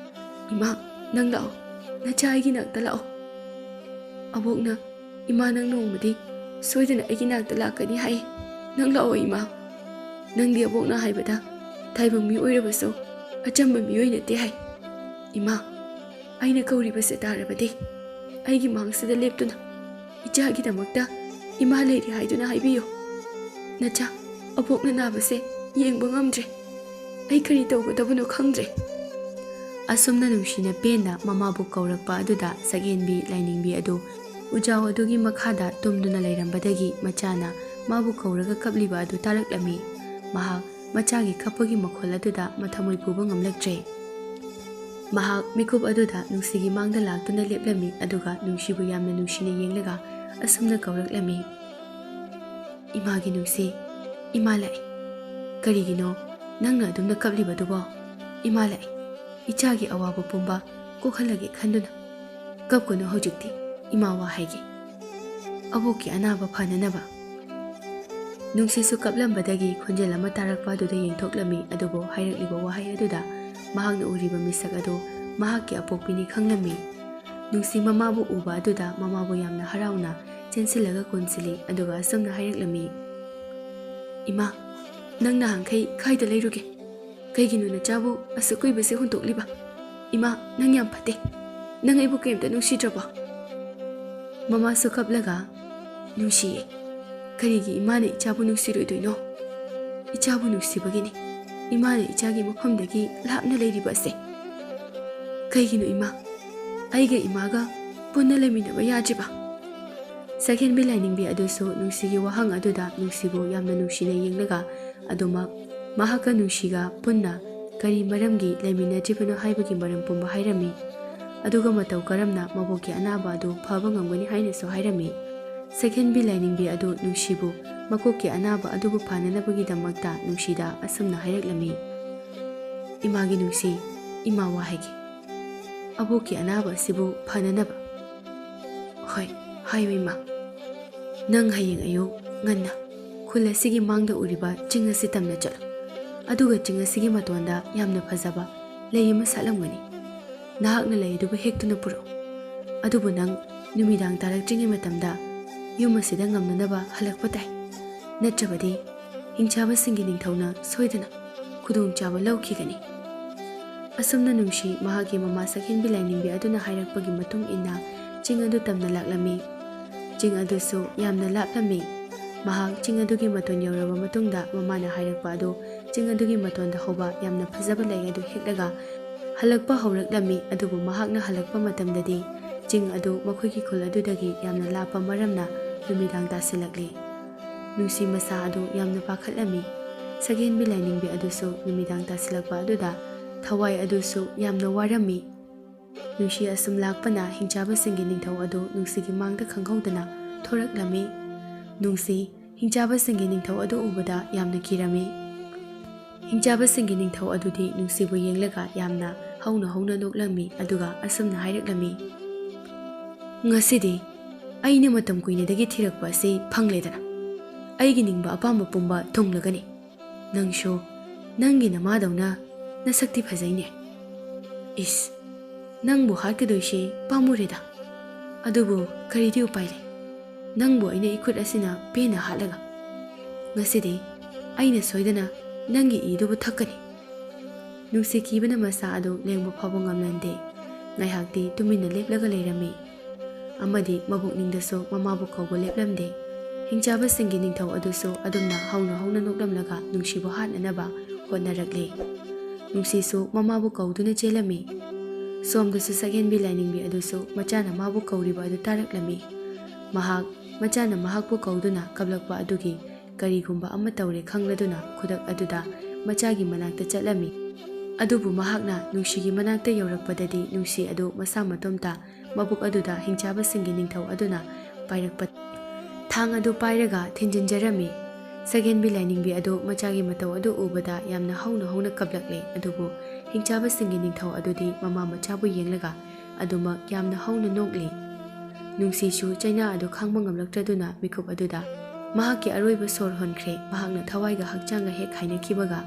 ꯏꯃꯥ ꯅꯪ ꯂꯥꯛꯑꯣ ꯅꯆꯥ ꯑꯩꯒꯤ ꯅꯥꯛꯇ ꯂꯥꯛꯑꯣ ꯑꯕꯣꯛꯅ ꯏꯃꯥ ꯅꯪ ꯅꯣꯡꯃꯗꯤ ꯁꯣꯏꯗꯅ ꯑꯩꯒꯤ ꯅꯥꯛꯇ ꯂꯥꯛꯀꯅꯤ ꯍꯥꯏ ꯅꯪ ꯂꯥꯛꯑꯣ ꯏꯃꯥ ꯅꯪꯗꯤ ꯑꯕꯣꯛꯅ ꯍꯥꯏꯕꯗ ꯇꯥꯏꯕꯪ ꯃꯤ ꯑꯣꯏꯔꯕꯁꯨ ꯑꯆꯝꯕ ꯃꯤꯑꯣꯏ ꯅꯠꯇꯦ ꯍꯥꯏ ꯏꯃꯥ ꯑꯩꯅ ꯀꯧꯔꯤꯕꯁꯦ ꯇꯥꯔꯕꯗꯤ ꯑꯩꯒꯤ ꯃꯥꯡꯁꯤꯗ ꯂꯦꯞꯇꯨꯅ ꯏꯆꯥꯒꯤꯗꯃꯛꯇ ꯏꯃꯥ ꯂꯩꯔꯤ ꯍꯥꯏꯗꯨꯅ ꯍꯥꯏꯕꯤꯌꯨ ꯅꯆꯥ ꯑꯕꯣꯛꯅ ꯅꯥꯕꯁꯦ ꯌꯦꯡꯕ ꯉꯝꯗ꯭ꯔꯦ ꯑꯩ ꯀꯔꯤ ꯇꯧꯒꯗꯕꯅꯣ ꯈꯪꯗ꯭ꯔꯦ ꯑꯁꯨꯝꯅ ꯅꯨꯡꯁꯤꯅ ꯄꯦꯟꯅ ꯃꯃꯥꯕꯨ ꯀꯧꯔꯛꯄ ꯑꯗꯨꯗ ꯁꯛꯍꯦꯟꯕꯤ ꯂꯥꯏꯅꯤꯡꯕꯤ ꯑꯗꯨ ꯎꯖꯥꯎ ꯑꯗꯨꯒꯤ ꯃꯈꯥꯗ ꯇꯨꯝꯗꯨꯅ ꯂꯩꯔꯝꯕꯗꯒꯤ ꯃꯆꯥꯅ ꯃꯥꯕꯨ ꯀꯧꯔꯒ ꯀꯞꯂꯤꯕ ꯑꯗꯨ ꯇꯥꯔꯛꯂꯝꯃꯤ ꯃꯍꯥꯛ ꯃꯆꯥꯒꯤ ꯀꯞꯄꯒꯤ ꯃꯈꯣꯜ ꯑꯗꯨꯗ ꯃꯊꯃꯣꯏ ꯄꯨꯕ ꯉꯝꯂꯛꯇ꯭ꯔꯦ ꯃꯍꯥꯛ ꯃꯤꯀꯨꯞ ꯑꯗꯨꯗ ꯅꯨꯡꯁꯤꯒꯤ ꯃꯥꯡꯗ ꯂꯥꯛꯇꯨꯅ ꯂꯦꯞꯂꯝꯃꯤ ꯑꯗꯨꯒ ꯅꯨꯡꯁꯤꯕꯨ ꯌꯥꯝꯅ ꯅꯨꯡꯁꯤꯅ ꯌꯦꯡꯂꯒ ꯑꯁꯨꯝꯅ ꯀꯧꯔꯛꯂꯝꯃꯤ 이마기 누시 이말라이 그리기노 낭나 둠나 깝리바두보 이말라이 이차기 아와보 뿜바 꼭할라게 칸두나 깝고노 호죽디 이마와 하이기 아보키 아나바 파나나바 ꯅꯨꯡꯁꯤꯁꯨ ꯀꯞꯂꯝꯕꯗꯒꯤ ꯈꯣꯟꯖꯦꯜ ꯑꯃ ꯇꯥꯔꯛꯄ ꯑꯗꯨꯗ ꯌꯦꯡꯊꯣꯛꯂꯝꯃꯤ ꯑꯗꯨꯕꯨ ꯍꯥꯏꯔꯛꯂꯤꯕ ꯋꯥꯍꯩ ꯑꯗꯨꯗ ꯃꯍꯥꯛꯅ ꯎꯔꯤꯕ ꯃꯤꯁꯛ ꯑꯗꯨ ꯃꯍꯥꯛꯀꯤ ꯑꯄꯣꯛꯄꯤꯅꯤ ꯈꯪꯂꯝꯃꯤ ꯅꯨꯡꯁꯤ ꯃꯃꯥꯕꯨ ꯎꯕ ꯑꯗꯨꯗ ꯃꯃꯥꯕꯨ ꯌꯥꯝꯅ ꯍꯔꯥꯎꯅ ꯆꯦꯟꯁꯤꯜꯂꯒ ꯀꯣꯟꯁꯤꯜꯂꯤ ꯑꯗꯨꯒ ꯑꯁꯨꯝꯅ ꯍꯥꯏꯔꯛꯂꯝꯃꯤ ꯏꯃꯥ ꯅꯪ ꯅꯍꯥꯟꯈꯩ ꯀꯥꯏꯗ ꯂꯩꯔꯨꯒꯦ ꯀꯩꯒꯤꯅꯣ ꯅꯆꯥꯕꯨ ꯑꯁꯨꯛ ꯀꯨꯏꯕꯁꯦ ꯍꯨꯟꯇꯣꯛꯂꯤꯕ ꯏꯃꯥ ꯅꯪ ꯌꯥꯝ ꯐꯠꯇꯦ ꯅꯪ ꯑꯩꯕꯨ ꯀꯩꯝꯇ ꯅꯨꯡꯁꯤꯗ꯭ꯔꯕꯣ ꯃꯃꯥꯁꯨ ꯀꯞꯂꯒ ꯅꯨꯡꯁꯤꯌꯦ ꯀꯔꯤꯒꯤ ꯏꯃꯥꯅ ꯏꯆꯥꯕꯨ ꯅꯨꯡꯁꯤꯔꯣꯏꯗꯣꯏꯅꯣ 이차부 누시버기니 이마는 이차기 목함되기 랍나 레이리버세 그이기노 이마 아이게 이마가 본나 레미나바 야지바 사겐비 라이닝비 아두소 누시기 와항 아두다 누시부 얌나 누시네 잉나가 아두막 마하가 누시가 본나 그리 마람기 레미나 지브노 하이버기 마람 뿜바 하이라미 아두가 마타우 가람나 마보기 아나바 아두 파바 ngamgani 하이네소 하이라미 사겐비 라이닝비 아두 누시부 makoki anaba adubu phananabagidamagta nungsida asumna haireklami imagi nungsi ima wa haigi aboki anaba sibu phananaba hoi haiwi ma nang hayeng ayu nganna khula sigi mangda uriba chinga sitamna chala aduga chinga sigi matonda yamna phajaba leyima salamgani nahakna leidubu hektuna puro adubu nang numidang tarak chingi matamda yumasida ngamnanaba halakpa tai नच्चबदी हिंचाबसिंगी निंथौना सोइदना खुदोंचाबा लौखिगनी असमना नुंशी महागी ममा सखिनबी लाइनिंबी अदुना हाइरकपगी मतुंग इन्ना चिंग अदु तमना लाक्लमी चिंग अदुसु यामना लाप्लमी महाग चिंग अदुगी मतोन यौरबा मतुंगदा ममाना हाइरकपा अदु चिंग अदुगी मतोनदा होबा यामना फजबा लाई अदु हेक्लगा हलकपा हौरकलमी अदुबु महागना हलकपा मतमददी चिंग अदु मखोइगी खुल अदुदगी यामना लापा मरमना नुमिदांग तासिलकली नुसी मसा अदु यामना पाखलमी सगेनबी लाइनिंबी अदुसु नुमिदांग तासिलकपा अदुदा थवाई अदुसु यामना वारमी नुसी असुम लाकपना हिंचाबसिंगी निंथौ अदु नुसीगी मांगदा खंगहौदना थोरकलमी नुसी हिंचाबसिंगी निंथौ अदु उबदा यामना किरमी हिंचाबसिंगी निंथौ अदुदी नुसीबु येंगलगा यामना हौना हौना नोक्लमी अदुगा असुमना हाइरकलमी ngасidi aina matam kuinadagi thirakpa se phangledana aigi ningba apamba pumba thunglagani nangsho nangi namadawna nasakti phajaine is nangbu harkadoise pamureda adubu karidi upaile nangbu aina ikut asina pena halaga ngasidi aina soidana nangi idubu thakani nungsi kibana masa adu lengbu phabu ngamlande ngaihakti tumina leplaga leirami ꯑꯃꯗꯤ ꯃꯕꯨꯛꯅꯤꯡꯗꯁꯨ ꯃꯃꯥꯕꯨ ꯀꯧꯕ ꯂꯦꯞꯂꯝꯗꯦ꯫ ꯍꯤꯡꯆꯥꯕꯁꯤꯡꯒꯤ ꯅꯤꯡꯊꯧ ꯑꯗꯨꯁꯨ ꯑꯗꯨꯝꯅ ꯍꯧꯅ ꯅꯣꯛꯂꯝꯂꯒ ꯅꯨꯡꯁꯤꯕꯨ ꯍꯥꯠꯅꯅꯕ ꯍꯣꯠꯅꯔꯛꯂꯦ꯫ ꯅꯨꯡꯁꯤꯁꯨ ꯃꯃꯥꯕꯨ ꯀꯧꯗꯨꯅ ꯆꯦꯜꯂꯝꯃꯤ꯫ ꯁꯣꯝꯗꯁꯨ ꯁꯛꯍꯦꯟꯕꯤ ꯂꯥꯏꯅꯤꯡꯕꯤ ꯑꯗꯨꯁꯨ ꯃꯆꯥꯅ ꯃꯥꯕꯨ ꯀꯧꯔꯤꯕ ꯑꯗꯨ ꯇꯥꯔꯛꯂꯝꯃꯤ꯫ ꯃꯍꯥꯛ ꯃꯆꯥꯅ ꯃꯍꯥꯛꯄꯨ ꯀꯧꯗꯨꯅ ꯀꯞꯂꯛꯄ ꯑꯗꯨꯒꯤ ꯀꯔꯤꯒꯨꯝꯕ ꯑꯃ ꯇꯧꯔꯦ ꯈꯪꯂꯗꯨꯅ ꯈꯨꯗꯛ ꯑꯗꯨꯗ ꯃꯆꯥꯒꯤ ꯃꯅꯥꯛꯇ ꯆꯠꯂꯝꯃꯤ꯫ ꯑꯗꯨꯕꯨ ꯃꯍꯥꯛꯅ ꯅꯨꯡꯁꯤꯒꯤ ꯃꯅꯥꯛꯇ ꯌꯧꯔꯛꯄꯗꯗꯤ ꯅꯨꯡꯁꯤ ꯑꯗꯨ ꯃꯁꯥ ꯃꯇꯣꯝꯇ ꯃꯕꯨꯛ ꯑꯗꯨꯗ ꯍꯤꯡꯆꯥꯕꯁꯤꯡꯒꯤ ꯅꯤꯡꯊꯧ ꯑꯗꯨꯅ ꯄꯥꯏꯔꯛꯄ ꯊꯥꯡ ꯑꯗꯨ ꯄꯥꯏꯔꯒ ꯊꯤꯟꯖꯤꯟꯖꯔꯝꯃꯤ꯫ ꯁꯛꯍꯦꯟꯕꯤ ꯂꯥꯏꯅꯤꯡꯕꯤ ꯑꯗꯨ ꯃꯆꯥꯒꯤ ꯃꯇꯧ ꯑꯗꯨ ꯎꯕꯗ ꯌꯥꯝꯅ ꯍꯧꯅ ꯀꯞꯂꯛꯂꯦ꯫ ꯑꯗꯨꯕꯨ ꯍꯤꯡꯆꯥꯕꯁꯤꯡꯒꯤ ꯅꯤꯡꯊꯧ ꯑꯗꯨꯗꯤ ꯃꯃꯥ ꯃꯆꯥꯕꯨ ꯌꯦꯡꯂꯒ ꯑꯗꯨꯃꯛ ꯌꯥꯝꯅ ꯍꯧꯅ ꯅꯣꯛꯂꯤ꯫ ꯅꯨꯡꯁꯤꯁꯨ ꯆꯩꯅꯥ ꯑꯗꯨ ꯈꯥꯡꯕ ꯉꯝꯂꯛꯇ꯭ꯔꯗꯨꯅ ꯃꯤꯀꯨꯞ ꯑꯗꯨꯗ ꯃꯍꯥꯛꯀꯤ ꯑꯔꯣꯏꯕ ꯁꯣꯔ ꯍꯣꯟꯈ꯭ꯔꯦ꯫ ꯃꯍꯥꯛꯅ ꯊꯋꯥꯏꯒ ꯍꯛꯆꯥꯡꯒ ꯍꯦꯛ ꯈꯥꯏꯅꯈꯤꯕꯒ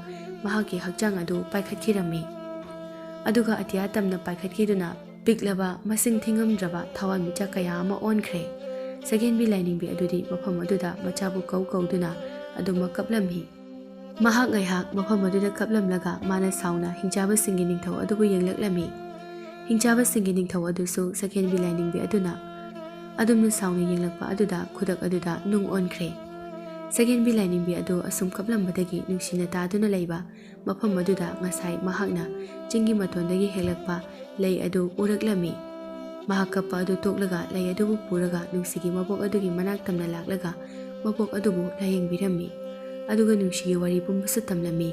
ꯃꯍꯥꯛꯀꯤ ꯍꯛꯆꯥꯡ ꯑꯗꯨ ꯄꯥꯏꯈꯠꯈꯤꯔꯝꯃꯤ꯫ ꯑꯗꯨꯒ ꯑꯇꯤꯌꯥ ꯇꯝꯅ ꯄꯥꯏꯈꯠꯈꯤꯗꯨꯅ ꯄꯤꯛꯂꯕ ꯃꯁꯤꯡ ꯊꯤꯉꯝꯗ꯭ꯔꯕ ꯊꯋꯥꯟꯃꯤꯆꯥꯛ ꯀꯌꯥ ꯑꯃ ꯑꯣꯟꯈ꯭ꯔꯦ꯫ ꯁꯛꯍꯦꯟꯕꯤ ꯂꯥꯏꯅꯤꯡꯕꯤ ꯑꯗꯨꯗꯤ ꯃꯐꯝ ꯑꯗꯨꯗ ꯃꯆꯥꯕꯨ ꯀꯧꯗꯨꯅ ꯑꯗꯨꯃꯛ ꯀꯞꯂꯝꯃꯤ꯫ ꯃꯍꯥꯛ ꯉꯥꯏꯍꯥꯛ ꯃꯐꯝ ꯑꯗꯨꯗ ꯀꯞꯂꯝꯂꯒ ꯃꯥꯅ ꯁꯥꯎꯅ ꯍꯤꯡꯆꯥꯕꯁꯤꯡꯒꯤ ꯅꯤꯡꯊꯧ ꯑꯗꯨꯕꯨ ꯌꯦꯡꯂꯛꯂꯝꯃꯤ꯫ ꯍꯤꯡꯆꯥꯕꯁꯤꯡꯒꯤ ꯅꯤꯡꯊꯧ ꯑꯗꯨꯁꯨ ꯁꯛꯍꯦꯟꯕꯤ ꯂꯥꯏꯅꯤꯡꯕꯤ ꯑꯗꯨꯅ ꯑꯗꯨꯝꯅ ꯁꯥꯎꯅ ꯌꯦꯡꯂꯛꯄ ꯑꯗꯨꯗ ꯈꯨꯗꯛ ꯑꯗꯨꯗ ꯅꯨꯡ ꯑꯣꯟꯈ꯭ꯔꯦ꯫ ꯁꯛꯍꯦꯟꯕꯤ ꯂꯥꯏꯅꯤꯡꯕꯤ ꯑꯗꯨ ꯑꯁꯨꯝ ꯀꯞꯂꯝꯕꯗꯒꯤ ꯅꯨꯡꯁꯤꯅ ꯇꯥꯗꯨꯅ ꯂꯩꯕ ꯃꯐꯝ ꯑꯗꯨꯗ ꯉꯁꯥꯏ ꯃꯍꯥꯛꯅ ꯆꯤꯡꯒꯤ ꯃꯇꯣꯟꯗꯒꯤ ꯍꯦꯛꯂꯛꯄ ꯂꯩ ꯑꯗꯨ ꯎꯔꯛꯂꯝꯃꯤ꯫ ꯃꯍꯥꯛ ꯀꯞꯄ ꯑꯗꯨ ꯇꯣꯛꯂꯒ ꯂꯩ ꯑꯗꯨꯕꯨ ꯄꯨꯔꯒ ꯅꯨꯡꯁꯤꯒꯤ ꯃꯕꯣꯛ ꯑꯗꯨꯒꯤ ꯃꯅꯥꯛ ꯇꯝꯅ ꯂꯥꯛꯂꯒ ꯃꯕꯣꯛ ꯑꯗꯨꯕꯨ ꯂꯥꯌꯦꯡꯕꯤꯔꯝꯃꯤ꯫ ꯑꯗꯨꯒ ꯅꯨꯡꯁꯤꯒꯤ ꯋꯥꯔꯤ ꯄꯨꯝꯕꯁꯨ ꯇꯝꯂꯝꯃꯤ꯫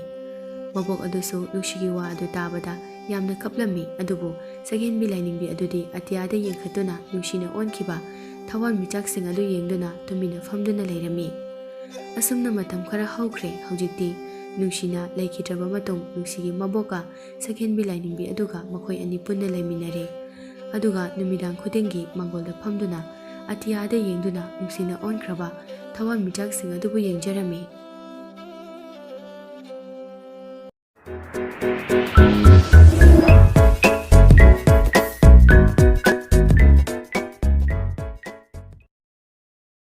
ꯃꯕꯣꯛ ꯑꯗꯨꯁꯨ ꯅꯨꯡꯁꯤꯒꯤ ꯋꯥ ꯑꯗꯨ ꯇꯥꯕꯗ ꯌꯥꯝꯅ ꯀꯞꯂꯝꯃꯤ꯫ ꯑꯗꯨꯕꯨ ꯁꯛꯍꯦꯟꯕꯤ ꯂꯥꯏꯅꯤꯡꯕꯤ ꯑꯗꯨꯗꯤ ꯑꯇꯤꯌꯥꯗ ꯌꯦꯡꯈꯠꯇꯨꯅ ꯅꯨꯡꯁꯤꯅ ꯑꯣꯟꯈꯤꯕ ꯊꯋꯥꯟꯃꯤꯆꯥꯛꯁꯤꯡ ꯑꯗꯨ ꯌꯦꯡꯗꯨꯅ ꯇꯨꯃꯤꯟꯅ ꯐꯝꯗꯨꯅ ꯂꯩꯔꯝꯃꯤ꯫ ꯑꯁꯨꯝꯅ ꯃꯇꯝ ꯈꯔ ꯍꯧꯈ꯭ꯔꯦ꯫ ꯍꯧꯖꯤꯛꯇꯤ ꯅꯨꯡꯁꯤꯅ ꯂꯩꯈꯤꯗ꯭ꯔꯕ ꯃꯇꯨꯡ ꯅꯨꯡꯁꯤꯒꯤ ꯃꯕꯣꯛꯀ ꯁꯛꯍꯦꯟꯕꯤ ꯂꯥꯏꯅꯤꯡꯕꯤ ꯑꯗꯨꯒ ꯃꯈꯣꯏ ꯑꯅꯤ ꯄꯨꯟꯅ ꯂꯩꯃꯤꯟꯅꯔꯦ꯫ ꯑꯗꯨꯒ ꯅꯨꯃꯤꯗꯥꯡ ꯈꯨꯗꯤꯡꯒꯤ ꯃꯥꯡꯒꯣꯜꯗ ꯐꯝꯗꯨꯅ ꯑꯇꯤꯌꯥꯗ ꯌꯦꯡꯗꯨꯅ ꯅꯨꯡꯁꯤꯅ ꯑꯣꯟꯈ꯭ꯔꯕ ꯊꯋꯥꯟꯃꯤꯆꯥꯛꯁꯤꯡ ꯑꯗꯨꯕꯨ ꯌꯦꯡꯖꯔꯝꯃꯤ꯫